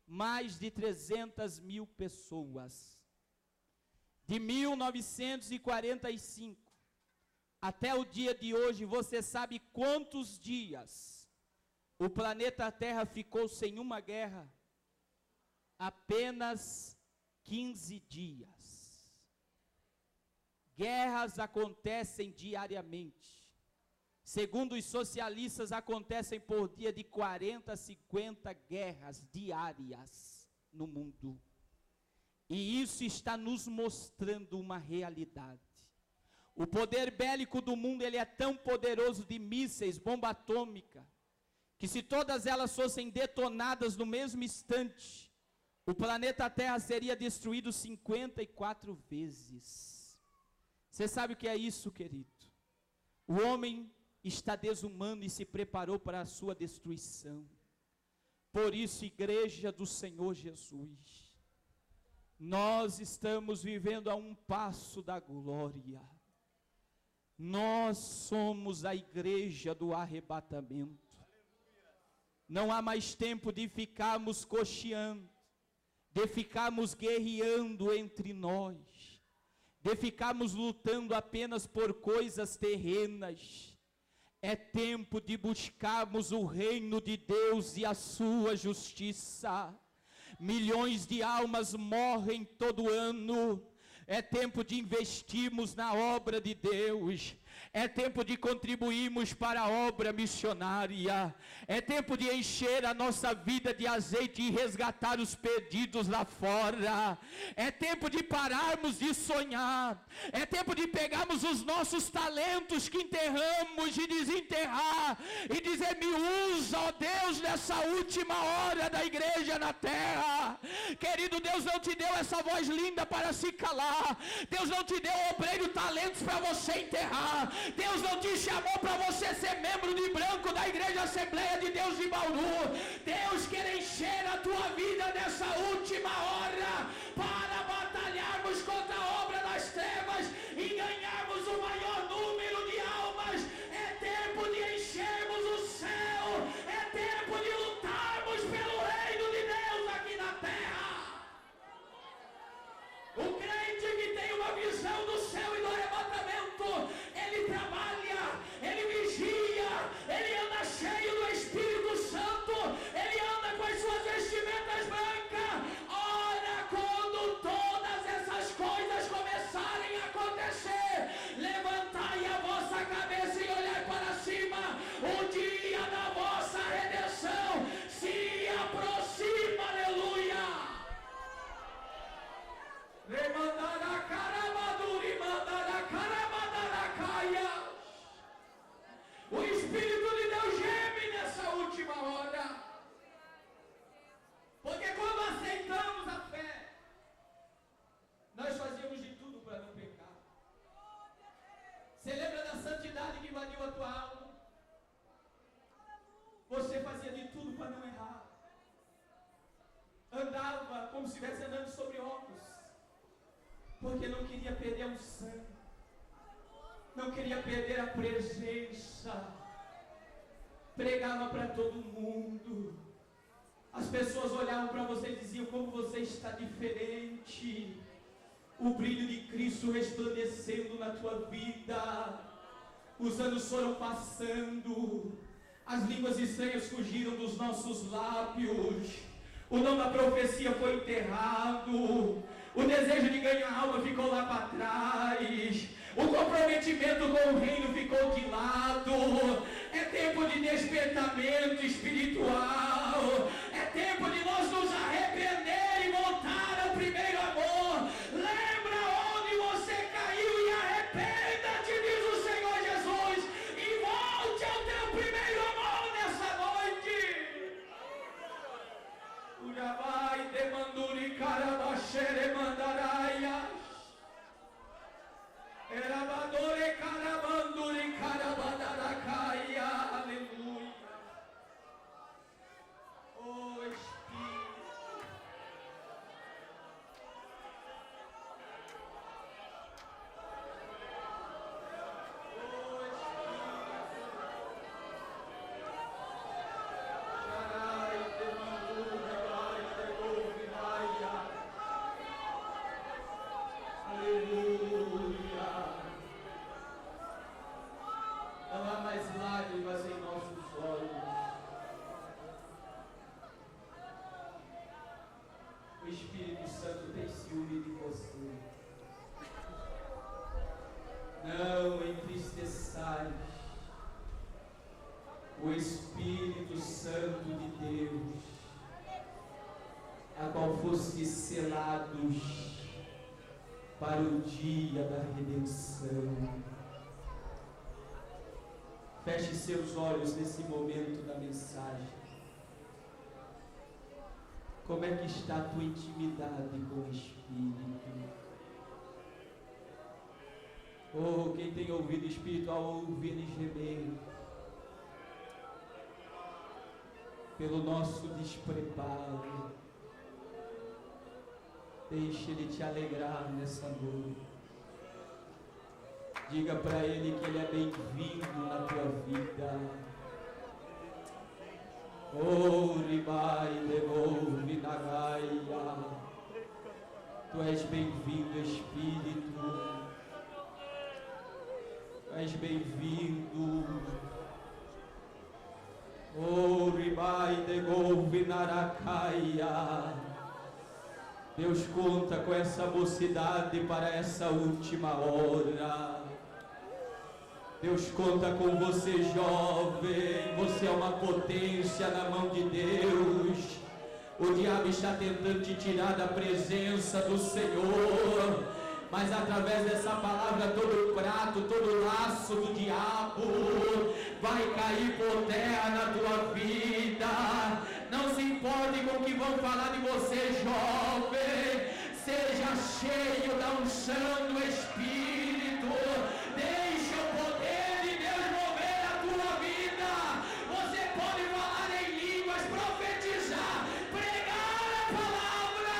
S1: mais de 300 mil pessoas. De 1945 até o dia de hoje, você sabe quantos dias o planeta Terra ficou sem uma guerra? Apenas 15 dias. Guerras acontecem diariamente. Segundo os socialistas, acontecem por dia de 40 a 50 guerras diárias no mundo. E isso está nos mostrando uma realidade. O poder bélico do mundo, ele é tão poderoso, de mísseis, bomba atômica, que se todas elas fossem detonadas no mesmo instante, o planeta Terra seria destruído 54 vezes. Você sabe o que é isso, querido? O homem está desumano e se preparou para a sua destruição. Por isso, igreja do Senhor Jesus, nós estamos vivendo a um passo da glória. Nós somos a igreja do arrebatamento. Não há mais tempo de ficarmos cocheando, de ficarmos guerreando entre nós, de ficarmos lutando apenas por coisas terrenas. É tempo de buscarmos o reino de Deus e a sua justiça. Milhões de almas morrem todo ano. É tempo de investirmos na obra de Deus. É tempo de contribuirmos para a obra missionária. É tempo de encher a nossa vida de azeite e resgatar os perdidos lá fora. É tempo de pararmos de sonhar. É tempo de pegarmos os nossos talentos que enterramos e desenterrar. E dizer: me usa, ó Deus, nessa última hora da igreja na terra. Querido, Deus não te deu essa voz linda para se calar. Deus não te deu, obreiro, talentos para você enterrar. Deus não te chamou para você ser membro de branco da Igreja Assembleia de Deus de Bauru. Deus quer encher a tua vida nessa última hora para batalharmos contra a obra das trevas e ganharmos o maior número de almas. É tempo de enchermos o céu. É tempo de lutarmos pelo reino de Deus aqui na terra. O crente que tem uma visão do céu e do arrebatamento, ele trabalha, ele vigia, ele anda cheio do Espírito Santo, ele anda com as suas vestimentas brancas. Ora, ansiedade que invadiu a tua alma. Você fazia de tudo para não errar. Andava como se estivesse andando sobre ovos, porque não queria perder a unção, não queria perder a presença. Pregava para todo mundo. As pessoas olhavam para você e diziam: como você está diferente. O brilho de Cristo resplandecendo na tua vida. Os anos foram passando. As línguas estranhas fugiram dos nossos lábios. O dom da profecia foi enterrado. O desejo de ganhar alma ficou lá para trás. O comprometimento com o reino ficou de lado. É tempo de despertamento espiritual. É tempo de nós nos arrepender e voltar ao primeiro amor. Lembra onde você caiu e arrependa-te, diz o Senhor Jesus, e volte ao teu primeiro amor nessa noite. Urabai demanduri carabachere mandaraias. Erabadore carabanduri carabadaracaia. Aleluia. Oh Espírito. Oh Espírito. Charai demanduri vai devolvinaia. Aleluia. Não há mais lágrimas em nossos olhos. O Espírito Santo tem ciúme de você. Não entristeçais o Espírito Santo de Deus, a qual foste selados para o dia da redenção. Feche seus olhos nesse momento da mensagem. Como é que está a tua intimidade com o Espírito? Oh, quem tem ouvido espiritual, ouve ele gemer pelo nosso despreparo. Deixe ele te alegrar nessa noite. Diga para ele que ele é bem-vindo na tua vida. Oh, ribai devolve na gaia. Tu és bem-vindo, Espírito. Tu és bem-vindo. Oh, ribai devolve na racaia. Deus conta com essa mocidade para essa última hora. Deus conta com você, jovem. Você é uma potência na mão de Deus. O diabo está tentando te tirar da presença do Senhor, mas através dessa palavra todo prato, todo laço do diabo vai cair por terra na tua vida. Não se importe com o que vão falar de você, jovem. Seja cheio da unção do Espírito. Deixe o poder de Deus mover a tua vida. Você pode falar em línguas, profetizar, pregar a palavra.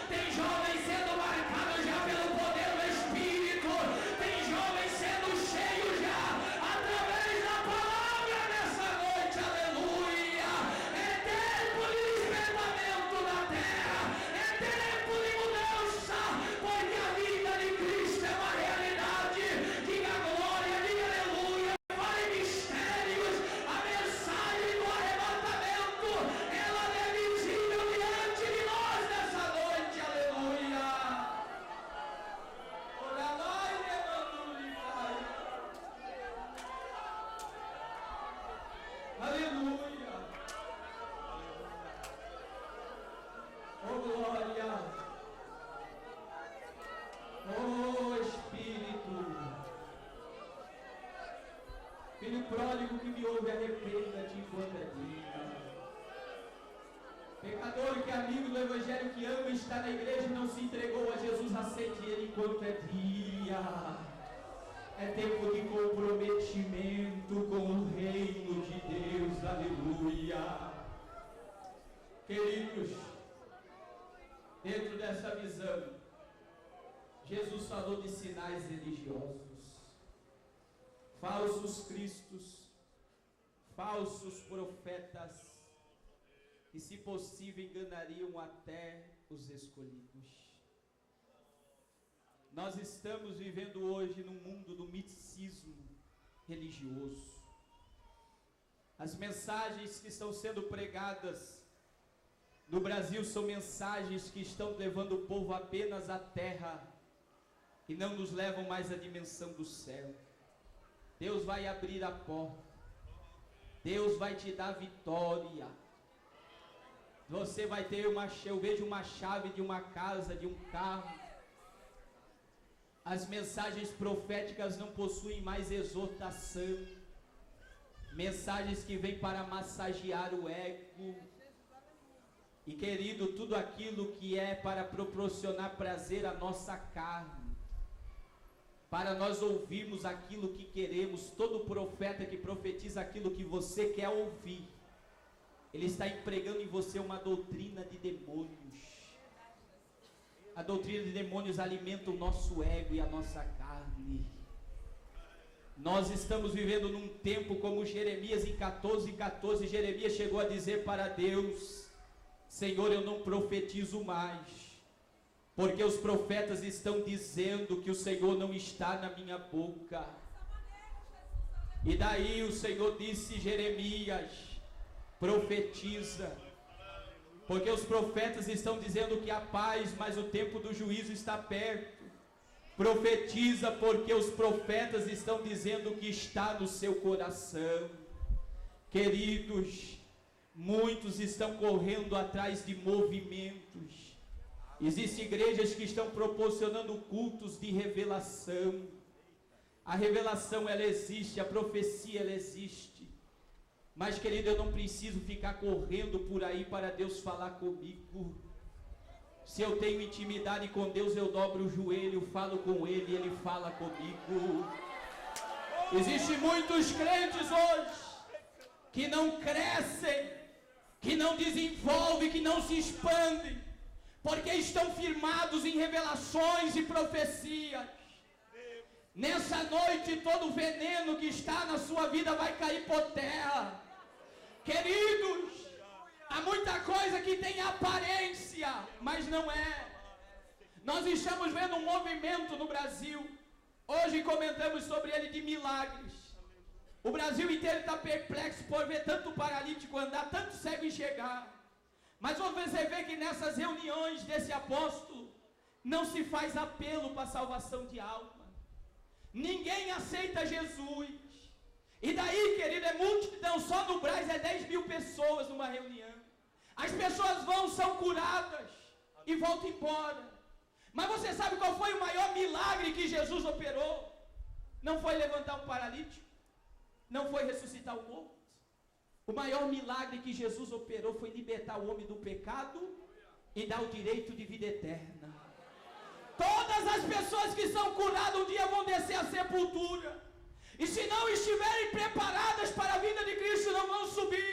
S1: Tem jovens sendo marcados já pelo poder do Espírito. Tem jovens sendo cheios já através da palavra nessa noite. Aleluia. É tempo de despertamento na terra. É tempo de mudança, porque a vida de Cristo é uma realidade. Diga glória, diga aleluia. Fale mistérios. A mensagem do arrebatamento, ela é visível diante de nós nessa noite. Aleluia. Ora lá e levando-lhe vai. Aleluia. Oh glória. Oh Espírito. Filho pródigo que me ouve, arrependa-te enquanto é dia. Pecador que é amigo do Evangelho, que ama estar na igreja e não se entregou a Jesus, aceite ele enquanto é dia. É tempo de comprometimento. comprometimento com o reino de Deus, aleluia. Queridos, dentro dessa visão, Jesus falou de sinais religiosos, falsos cristos, falsos profetas, que se possível enganariam até os escolhidos. Nós estamos vivendo hoje num mundo do miticismo religioso. As mensagens que estão sendo pregadas no Brasil são mensagens que estão levando o povo apenas à terra e não nos levam mais à dimensão do céu. Deus vai abrir a porta, Deus vai te dar vitória. Você vai ter eu vejo uma chave de uma casa, de um carro. As mensagens proféticas não possuem mais exortação, mensagens que vêm para massagear o ego. E querido, tudo aquilo que é para proporcionar prazer à nossa carne, para nós ouvirmos aquilo que queremos, todo profeta que profetiza aquilo que você quer ouvir, ele está empregando em você uma doutrina de demônios. A doutrina de demônios alimenta o nosso ego e a nossa carne. Nós estamos vivendo num tempo como Jeremias em 14:14, Jeremias chegou a dizer para Deus: Senhor, eu não profetizo mais, porque os profetas estão dizendo que o Senhor não está na minha boca. E daí o Senhor disse: Jeremias, profetiza, porque os profetas estão dizendo que há paz, mas o tempo do juízo está perto. Profetiza, porque os profetas estão dizendo que está no seu coração. Queridos, muitos estão correndo atrás de movimentos. Existem igrejas que estão proporcionando cultos de revelação. A revelação, ela existe, a profecia, ela existe. Mas, querido, eu não preciso ficar correndo por aí para Deus falar comigo. Se eu tenho intimidade com Deus, eu dobro o joelho, falo com Ele e Ele fala comigo. Existem muitos crentes hoje que não crescem, que não desenvolvem, que não se expandem, porque estão firmados em revelações e profecias. Nessa noite, todo o veneno que está na sua vida vai cair por terra. Queridos, há muita coisa que tem aparência, mas não é. Nós estamos vendo um movimento no Brasil. Hoje comentamos sobre ele de milagres. O Brasil inteiro está perplexo por ver tanto paralítico andar, tanto cego enxergar. Mas você vê que nessas reuniões desse apóstolo, não se faz apelo para a salvação de alma. Ninguém aceita Jesus. E daí, querido, é multidão. Só no Brás é 10 mil pessoas numa reunião. As pessoas vão, são curadas e voltam embora. Mas você sabe qual foi o maior milagre que Jesus operou? Não foi levantar um paralítico, não foi ressuscitar o morto. O maior milagre que Jesus operou foi libertar o homem do pecado e dar o direito de vida eterna. Todas as pessoas que são curadas um dia vão descer à sepultura. E se não estiverem preparadas para a vinda de Cristo, não vão subir.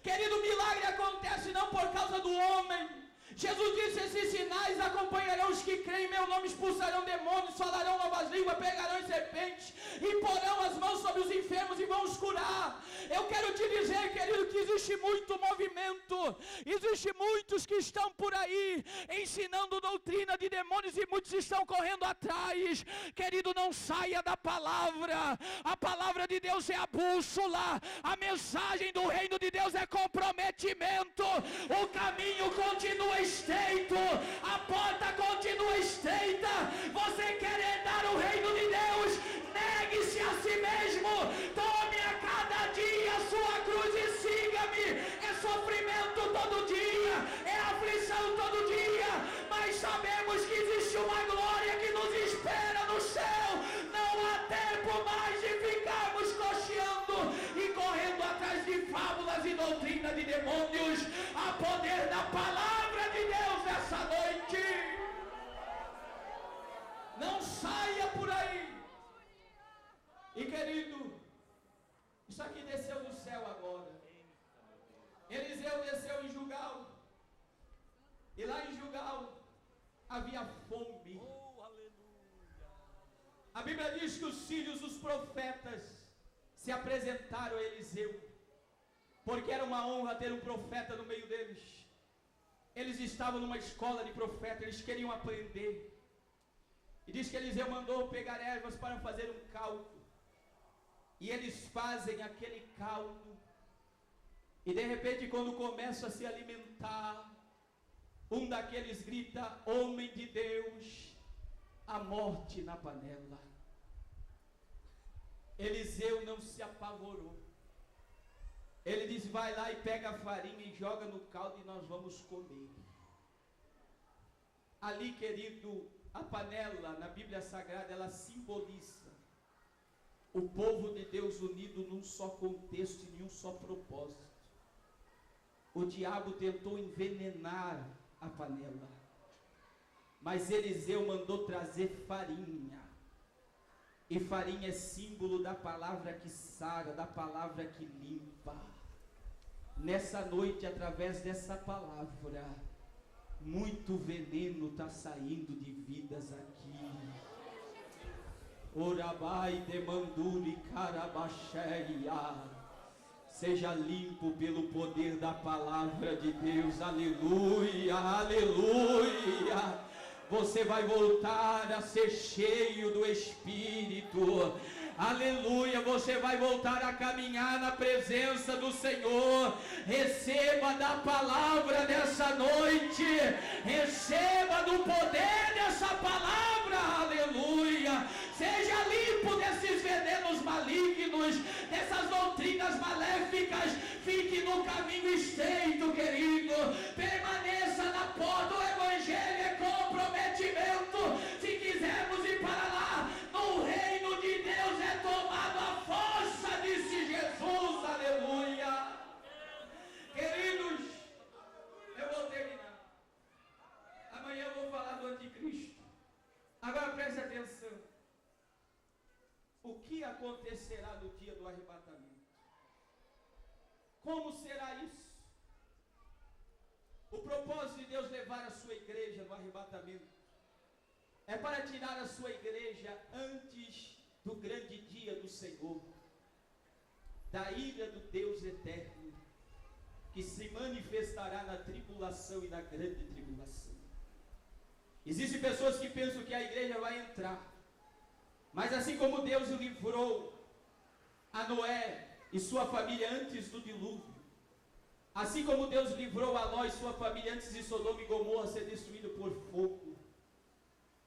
S1: Querido, o milagre acontece não por causa do homem. Jesus disse: esses sinais acompanharão os que creem em meu nome, expulsarão demônios, falarão novas línguas, pegarão em serpentes, e porão as mãos sobre os enfermos e vão os curar. Eu quero te dizer, querido, que existe muito movimento, existe muitos que estão por aí ensinando doutrina de demônios e muitos estão correndo atrás. Querido, não saia da palavra. A palavra de Deus é a bússola. A mensagem do reino de Deus é comprometimento. O caminho continua estreito, a porta continua estreita. Você quer herdar o reino de Deus? Negue-se a si mesmo, tome a cada dia a sua cruz e siga-me. É sofrimento todo dia, é aflição todo dia, mas sabemos que existe uma glória que nos espera no céu. Não há tempo mais de ficarmos cocheando e correndo atrás de fábulas e doutrina de demônios. Há poder da palavra de Deus essa noite. Não saia por aí. E querido, Isso aqui desceu do céu agora. Eliseu desceu em Gilgal. E lá em Gilgal havia fome. A Bíblia diz que os filhos dos profetas se apresentaram a Eliseu, porque era uma honra ter um profeta no meio deles. Eles estavam numa escola de profeta, eles queriam aprender. E diz que Eliseu mandou pegar ervas para fazer um caldo. E eles fazem aquele caldo. E de repente, quando começam a se alimentar, um daqueles grita: homem de Deus, a morte na panela. Eliseu não se apavorou. Ele diz: vai lá e pega a farinha e joga no caldo e nós vamos comer. Ali, querido, a panela na Bíblia Sagrada, ela simboliza o povo de Deus unido num só contexto e num só propósito. O diabo tentou envenenar a panela, mas Eliseu mandou trazer farinha. E farinha é símbolo da palavra que sara, da palavra que limpa. Nessa noite, através dessa palavra, muito veneno está saindo de vidas aqui. Orabai demanduri carabaxeia. Seja limpo pelo poder da palavra de Deus. Aleluia, aleluia. Você vai voltar a ser cheio do Espírito. Aleluia, você vai voltar a caminhar na presença do Senhor. Receba da palavra nessa noite. Receba do poder dessa palavra. Aleluia. Seja limpo desses venenos malignos, dessas doutrinas maléficas. Fique no caminho estreito, querido. Permaneça na porta. O Evangelho é comprometimento. Se quisermos ir para lá, no reino de Deus é tomado a força, disse Jesus. Aleluia. Queridos, eu vou terminar. Amanhã eu vou falar do anticristo. Agora preste atenção. O que acontecerá no dia do arrebatamento? Como será isso? O propósito de Deus levar a sua igreja no arrebatamento é para tirar a sua igreja antes do grande dia do Senhor, da ira do Deus eterno, que se manifestará na tribulação e na grande tribulação. Existem pessoas que pensam que a igreja vai entrar, mas assim como Deus livrou a Noé e sua família antes do dilúvio, assim como Deus livrou a Ló e sua família antes de Sodoma e Gomorra ser destruído por fogo,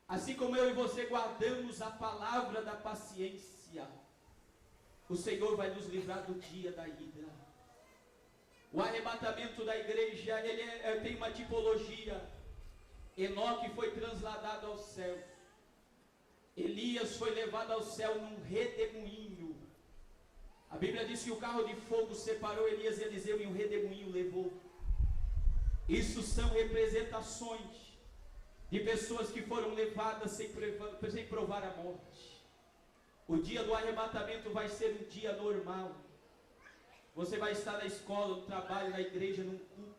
S1: assim como eu e você guardamos a palavra da paciência, o Senhor vai nos livrar do dia da ira. O arrebatamento da igreja, ele tem uma tipologia. Enoque foi trasladado ao céu. Elias foi levado ao céu num redemoinho. A Bíblia diz que o carro de fogo separou Elias e Eliseu e um redemoinho levou. Isso são representações de pessoas que foram levadas sem provar a morte. O dia do arrebatamento vai ser um dia normal. Você vai estar na escola, no trabalho, na igreja, num culto.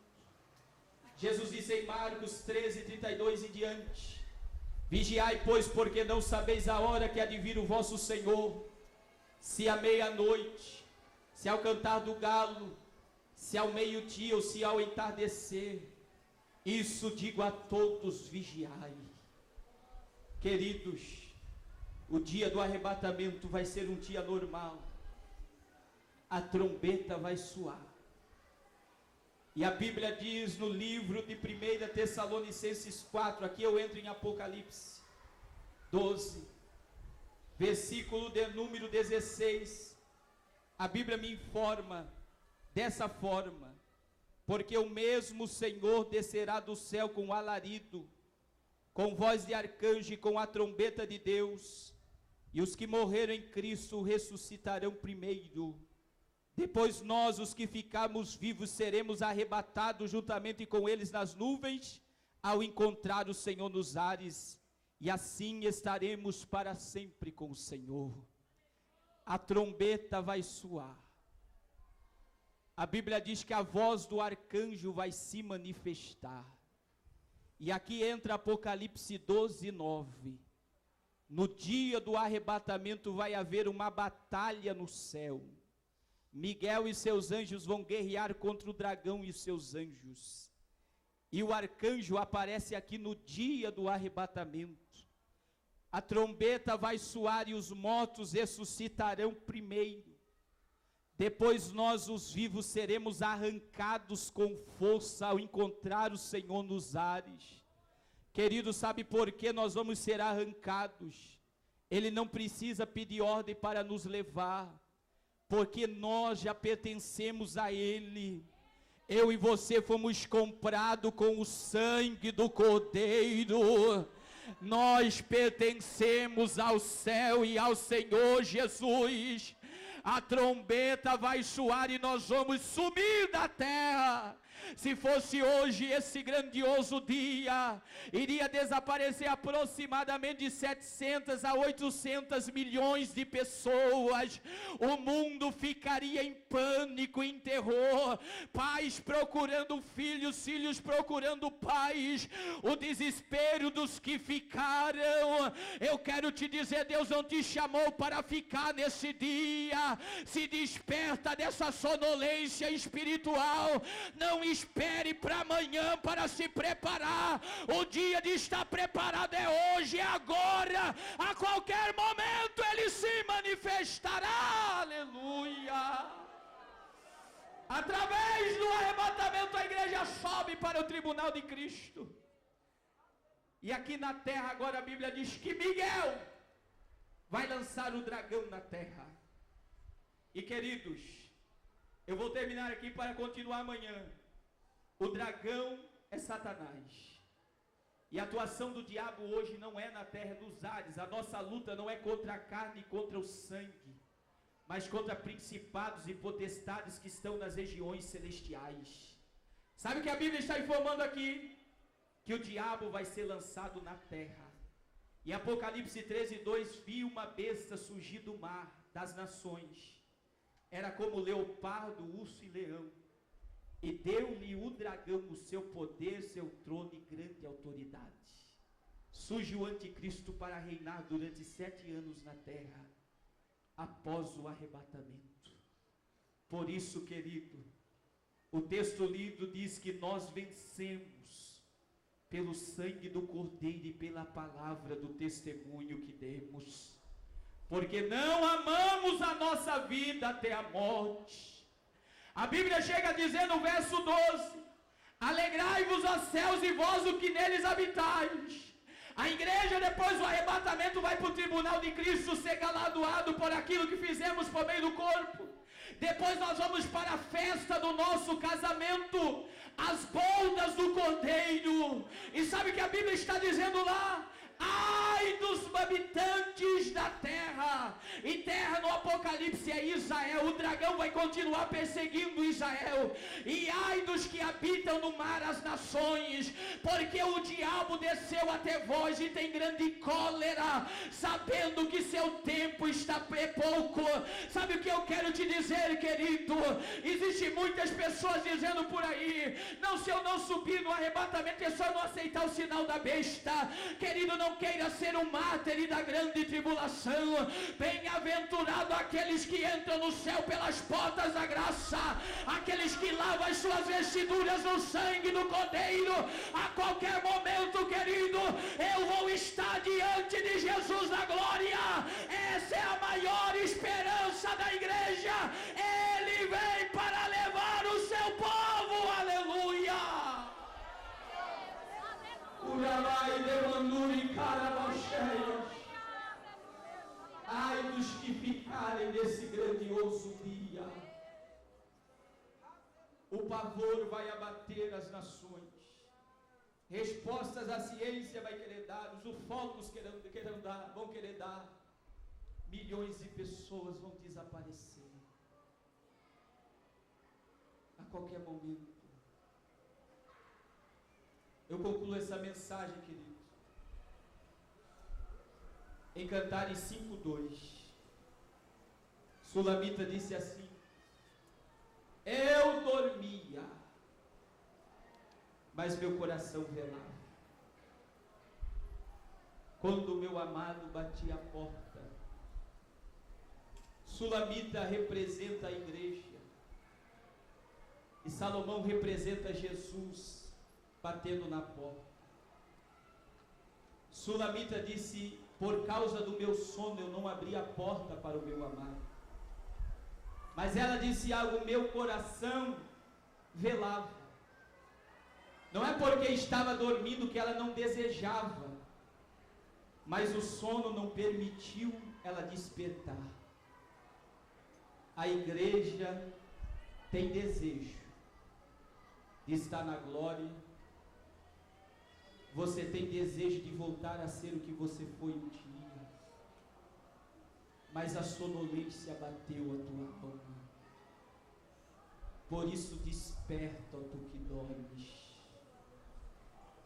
S1: Jesus disse em Marcos 13:32 em diante: vigiai, pois, porque não sabeis a hora que há de vir o vosso Senhor, se à meia-noite, se ao cantar do galo, se ao meio-dia ou se ao entardecer. Isso digo a todos: vigiai. Queridos, o dia do arrebatamento vai ser um dia normal. A trombeta vai soar. E a Bíblia diz no livro de 1 Tessalonicenses 4, aqui eu entro em Apocalipse 12, versículo de número 16, a Bíblia me informa dessa forma: porque o mesmo Senhor descerá do céu com alarido, com voz de arcanjo e com a trombeta de Deus, e os que morreram em Cristo ressuscitarão primeiro. Depois nós, os que ficarmos vivos, seremos arrebatados juntamente com eles nas nuvens, ao encontrar o Senhor nos ares, e assim estaremos para sempre com o Senhor. A trombeta vai soar. a Bíblia diz que a voz do arcanjo vai se manifestar. E aqui entra Apocalipse 12, 9. No dia do arrebatamento vai haver uma batalha no céu. Miguel e seus anjos vão guerrear contra o dragão e seus anjos. E o arcanjo aparece aqui no dia do arrebatamento. A trombeta vai soar e os mortos ressuscitarão primeiro. Depois nós, os vivos, seremos arrancados com força ao encontrar o Senhor nos ares. Querido, sabe por que nós vamos ser arrancados? Ele não precisa pedir ordem para nos levar, porque nós já pertencemos a Ele. Eu e você fomos comprados com o sangue do Cordeiro. Nós pertencemos ao céu e ao Senhor Jesus. A trombeta vai soar e nós vamos subir da terra. Se fosse hoje esse grandioso dia, iria desaparecer aproximadamente de 700 a 800 milhões de pessoas. O mundo ficaria em pânico, em terror. Pais procurando filhos, filhos procurando pais. O desespero dos que ficaram. Eu quero te dizer, Deus não te chamou para ficar nesse dia. Se desperta dessa sonolência espiritual. Não espere para amanhã para se preparar. O dia de estar preparado é hoje, é agora. A qualquer momento ele se manifestará. Aleluia. Através do arrebatamento a igreja sobe para o tribunal de Cristo. E aqui na terra agora a Bíblia diz que Miguel vai lançar o dragão na terra. E queridos, eu vou terminar aqui para continuar amanhã. O dragão é Satanás. E a atuação do diabo hoje não é na terra dos ares. A nossa luta não é contra a carne e contra o sangue, mas contra principados e potestades que estão nas regiões celestiais. Sabe o que a Bíblia está informando aqui? Que o diabo vai ser lançado na terra. Em Apocalipse 13, 2, vi uma besta surgir do mar, das nações. Era como leopardo, urso e leão. E deu-lhe o dragão o seu poder, seu trono e grande autoridade. Surge o anticristo para reinar durante 7 anos na terra, após o arrebatamento. Por isso, querido, o texto lido diz que nós vencemos pelo sangue do Cordeiro e pela palavra do testemunho que demos. Porque não amamos a nossa vida até a morte. A Bíblia chega a dizer no verso 12: alegrai-vos, ó céus, e vós o que neles habitais. A igreja, depois do arrebatamento, vai para o tribunal de Cristo ser galardoado por aquilo que fizemos por meio do corpo. Depois nós vamos para a festa do nosso casamento, as bodas do Cordeiro. E sabe o que a Bíblia está dizendo lá? Ai dos habitantes da terra. E terra no Apocalipse é Israel. O dragão vai continuar perseguindo Israel. E ai dos que habitam no mar, as nações, porque o diabo desceu até vós e tem grande cólera, sabendo que seu tempo está pouco. Sabe o que eu quero te dizer, querido? Existem muitas pessoas dizendo por aí: não, se eu não subir no arrebatamento é só não aceitar o sinal da besta. Querido, não queira ser um mártir da grande tribulação. Bem-aventurado aqueles que entram no céu pelas portas da graça, aqueles que lavam as suas vestiduras no sangue do Cordeiro. A qualquer momento, querido, eu vou estar diante de Jesus na glória. Essa é a maior esperança da igreja. Ele vem para levar o seu povo. Aleluia. Ai dos que ficarem nesse grandioso dia. O pavor vai abater as nações. Respostas a ciência vai querer dar, os ufólogos vão querer dar. Milhões de pessoas vão desaparecer a qualquer momento. Eu concluo essa mensagem, queridos, em Cantares 5:2. Sulamita disse assim: eu mas meu coração velava. Quando o meu amado batia a porta, Sulamita representa a igreja, e Salomão representa Jesus batendo na porta. Sulamita disse: por causa do meu sono eu não abri a porta para o meu amado. Mas ela disse algo: meu coração velava. Não é porque estava dormindo que ela não desejava, mas o sono não permitiu ela despertar. A igreja tem desejo de estar na glória. Você tem desejo de voltar a ser o que você foi um dia, mas a sonolência abateu a tua alma. Por isso desperta, ó tu que dormes,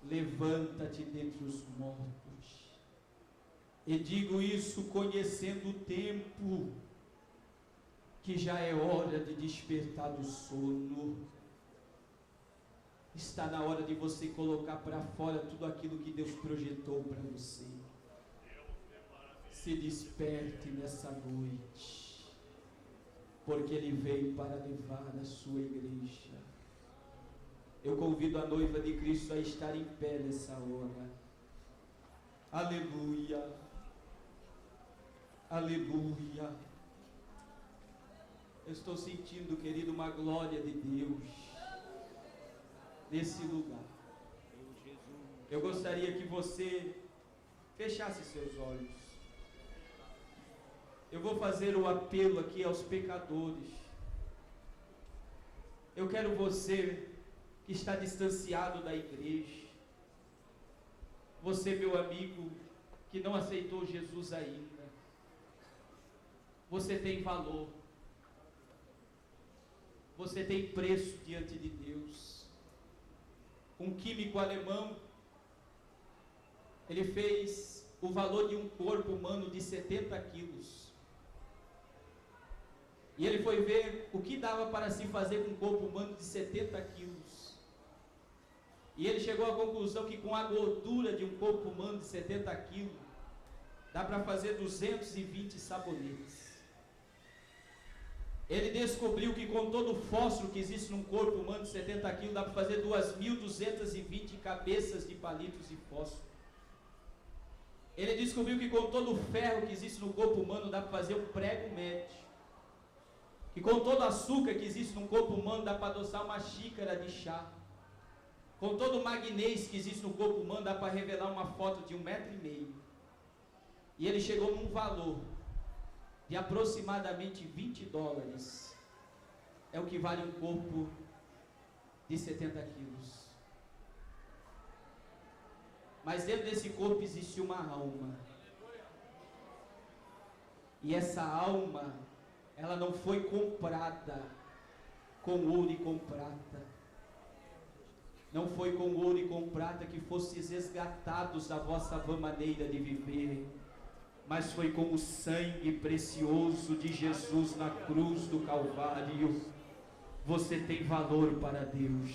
S1: levanta-te dentre os mortos. E digo isso conhecendo o tempo, que já é hora de despertar do sono. Está na hora de você colocar para fora tudo aquilo que Deus projetou para você. Se desperte nessa noite, porque Ele veio para levar a sua igreja. Eu convido a noiva de Cristo a estar em pé nessa hora. Aleluia, aleluia. Eu estou sentindo, querido, uma glória de Deus nesse lugar. Eu gostaria que você fechasse seus olhos. Eu vou fazer o apelo aqui aos pecadores. Eu quero você que está distanciado da igreja, você, meu amigo, que não aceitou Jesus ainda. Você tem valor, você tem preço diante de Deus. Um químico alemão, ele fez o valor de um corpo humano de 70 quilos. E ele foi ver o que dava para se fazer com um corpo humano de 70 quilos. E ele chegou à conclusão que com a gordura de um corpo humano de 70 quilos, dá para fazer 220 sabonetes. Ele descobriu que com todo o fósforo que existe num corpo humano de 70 quilos, dá para fazer 2.220 cabeças de palitos de fósforo. Ele descobriu que com todo o ferro que existe no corpo humano, dá para fazer um prego médio. Que com todo o açúcar que existe no corpo humano, dá para adoçar uma xícara de chá. Com todo o magnésio que existe no corpo humano, dá para revelar uma foto de 1,5 metro. E ele chegou num valor de aproximadamente $20. É o que vale um corpo de 70 quilos. Mas dentro desse corpo existe uma alma. E essa alma, ela não foi comprada com ouro e com prata. Não foi com ouro e com prata que fostes resgatados da vossa vã maneira de viver, mas foi com o sangue precioso de Jesus na cruz do Calvário. Você tem valor para Deus.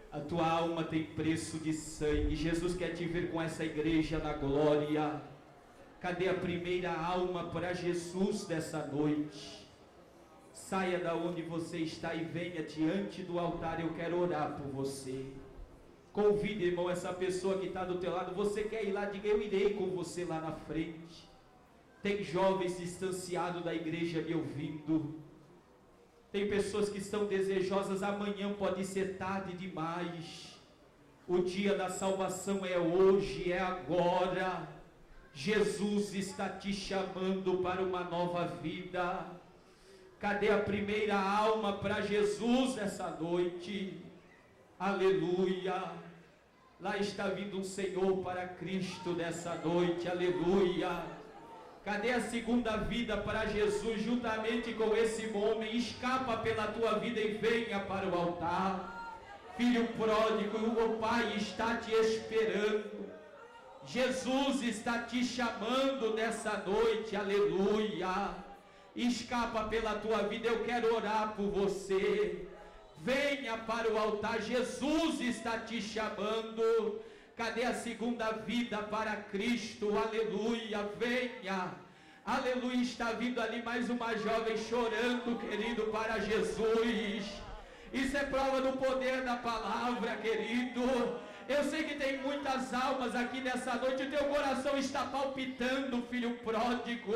S1: A tua alma tem preço de sangue. Jesus quer te ver com essa igreja na glória. Cadê a primeira alma para Jesus dessa noite? Saia da onde você está e venha diante do altar. Eu quero orar por você. Convide, irmão, essa pessoa que está do teu lado. Você quer ir lá? Diga: eu irei com você lá na frente. Tem jovens distanciados da igreja me ouvindo. Tem pessoas que estão desejosas. Amanhã pode ser tarde demais. O dia da salvação é hoje, é agora. Jesus está te chamando para uma nova vida. Cadê a primeira alma para Jesus essa noite? Aleluia. Lá está vindo um Senhor para Cristo nessa noite. Aleluia. Cadê a segunda vida para Jesus juntamente com esse homem? Escapa pela tua vida e venha para o altar. Filho pródigo, o Pai está te esperando. Jesus está te chamando nessa noite. Aleluia. Escapa pela tua vida. Eu quero orar por você. Venha para o altar, Jesus está te chamando. Cadê a segunda vida para Cristo? Aleluia, venha. Aleluia, está vindo ali mais uma jovem chorando, querido, para Jesus. Isso é prova do poder da palavra, querido. Eu sei que tem muitas almas aqui nessa noite, o teu coração está palpitando, filho pródigo.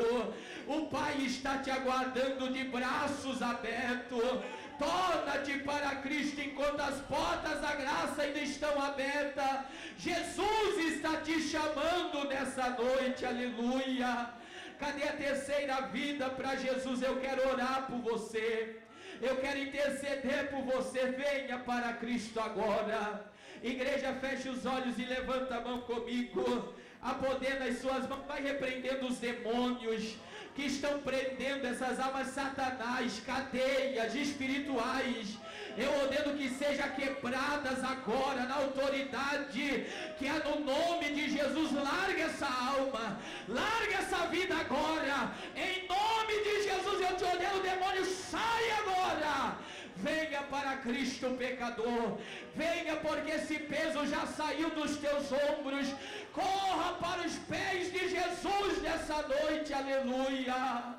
S1: O Pai está te aguardando de braços abertos. Torna-te para Cristo enquanto as portas da graça ainda estão abertas. Jesus está te chamando nessa noite, aleluia. Cadê a terceira vida para Jesus? Eu quero orar por você. Eu quero interceder por você. Venha para Cristo agora. Igreja, feche os olhos e levanta a mão comigo. A poder nas suas mãos, vai repreendendo os demônios que estão prendendo essas almas, Satanás, cadeias espirituais. Eu ordeno que sejam quebradas agora, na autoridade que é no nome de Jesus. Larga essa alma, larga essa vida agora, em nome de Jesus. Eu te ordeno, demônio, sai agora. Venha para Cristo, pecador. Venha, porque esse peso já saiu dos teus ombros. Corra para os pés de Jesus nessa noite, aleluia.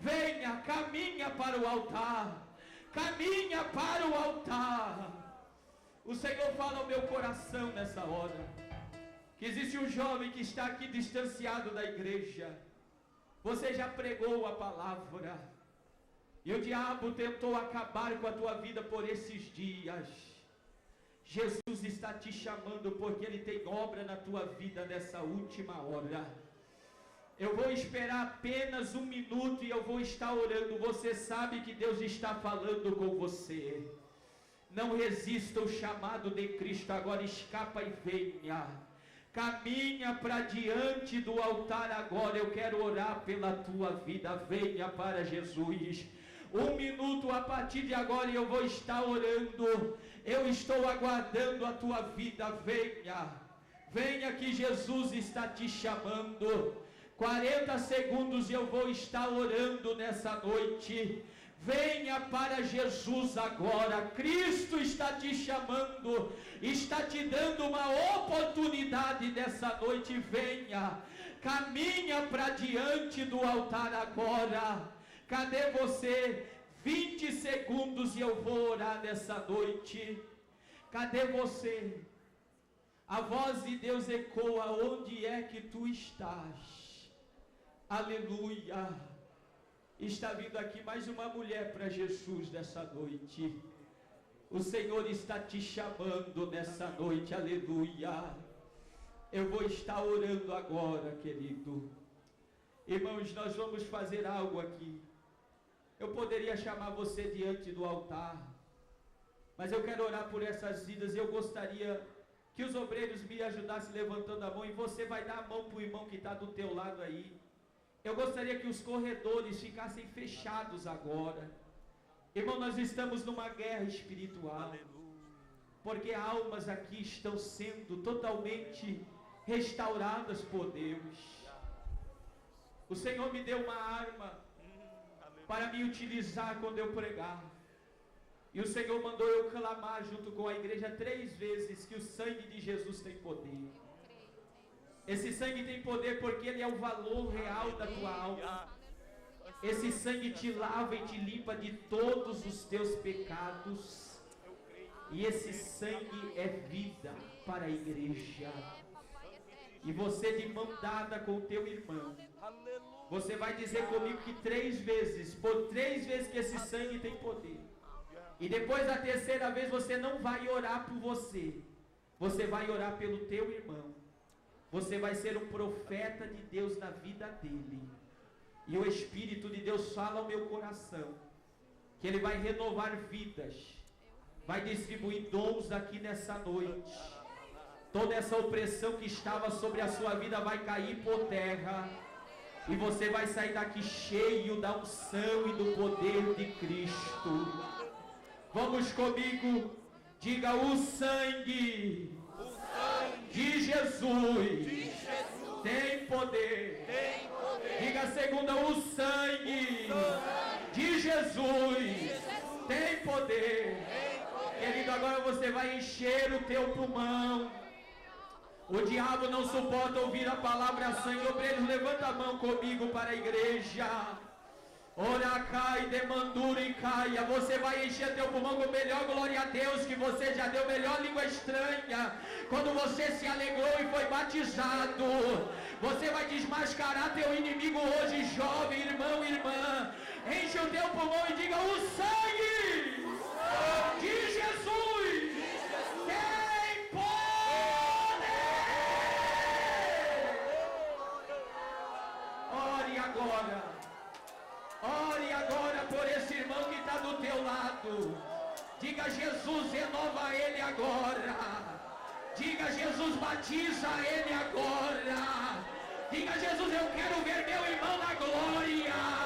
S1: Venha, caminha para o altar. Caminha para o altar. O Senhor fala ao meu coração nessa hora, que existe um jovem que está aqui distanciado da igreja. Você já pregou a palavra, e o diabo tentou acabar com a tua vida por esses dias. Jesus está te chamando, porque Ele tem obra na tua vida nessa última hora. Eu vou esperar apenas 1 minuto e eu vou estar orando. Você sabe que Deus está falando com você. Não resista ao chamado de Cristo. Agora escapa e venha. Caminha para diante do altar agora. Eu quero orar pela tua vida. Venha para Jesus. 1 minuto a partir de agora e eu vou estar orando. Eu estou aguardando a tua vida. Venha. Venha que Jesus está te chamando. 40 segundos e eu vou estar orando nessa noite. Venha para Jesus agora. Cristo está te chamando, está te dando uma oportunidade nessa noite. Venha, caminha para diante do altar agora. Cadê você? 20 segundos e eu vou orar nessa noite. Cadê você? A voz de Deus ecoa. Onde é que tu estás? Aleluia. Está vindo aqui mais uma mulher para Jesus nessa noite. O Senhor está te chamando nessa noite, aleluia. Eu vou estar orando agora, querido. Irmãos, nós vamos fazer algo aqui. Eu poderia chamar você diante do altar, mas eu quero orar por essas vidas. Eu gostaria que os obreiros me ajudassem levantando a mão, e você vai dar a mão para o irmão que está do teu lado aí. Eu gostaria que os corredores ficassem fechados agora. Irmão, nós estamos numa guerra espiritual. Porque almas aqui estão sendo totalmente restauradas por Deus. O Senhor me deu uma arma para me utilizar quando eu pregar. E o Senhor mandou eu clamar junto com a igreja 3 vezes que o sangue de Jesus tem poder. Esse sangue tem poder porque ele é o valor real da tua alma. Esse sangue te lava e te limpa de todos os teus pecados. E esse sangue é vida para a igreja. E você, de mão dada com o teu irmão, você vai dizer comigo que 3 vezes, por 3 vezes que esse sangue tem poder. E depois da terceira vez você não vai orar por você. Você vai orar pelo teu irmão. Você vai ser um profeta de Deus na vida dele. E o Espírito de Deus fala ao meu coração que Ele vai renovar vidas, vai distribuir dons aqui nessa noite. Toda essa opressão que estava sobre a sua vida vai cair por terra. E você vai sair daqui cheio da unção e do poder de Cristo. Vamos comigo, diga: o sangue de Jesus tem poder. Diga a segunda: o sangue de Jesus tem poder. agora você vai encher o teu pulmão. O diabo não suporta ouvir a palavra sangue. Obreiros, levanta a mão comigo para a igreja. Ora cai, demandura e caia. Você vai encher teu pulmão com melhor glória a Deus que você já deu, melhor língua estranha. Quando você se alegrou e foi batizado, você vai desmascarar teu inimigo hoje, jovem, irmão, irmã. Enche o teu pulmão e diga: o sangue de Jesus tem poder. Ore agora. Ore agora por esse irmão que está do teu lado. Diga: Jesus, renova ele agora. Diga: Jesus, batiza ele agora. Diga: Jesus, eu quero ver meu irmão na glória.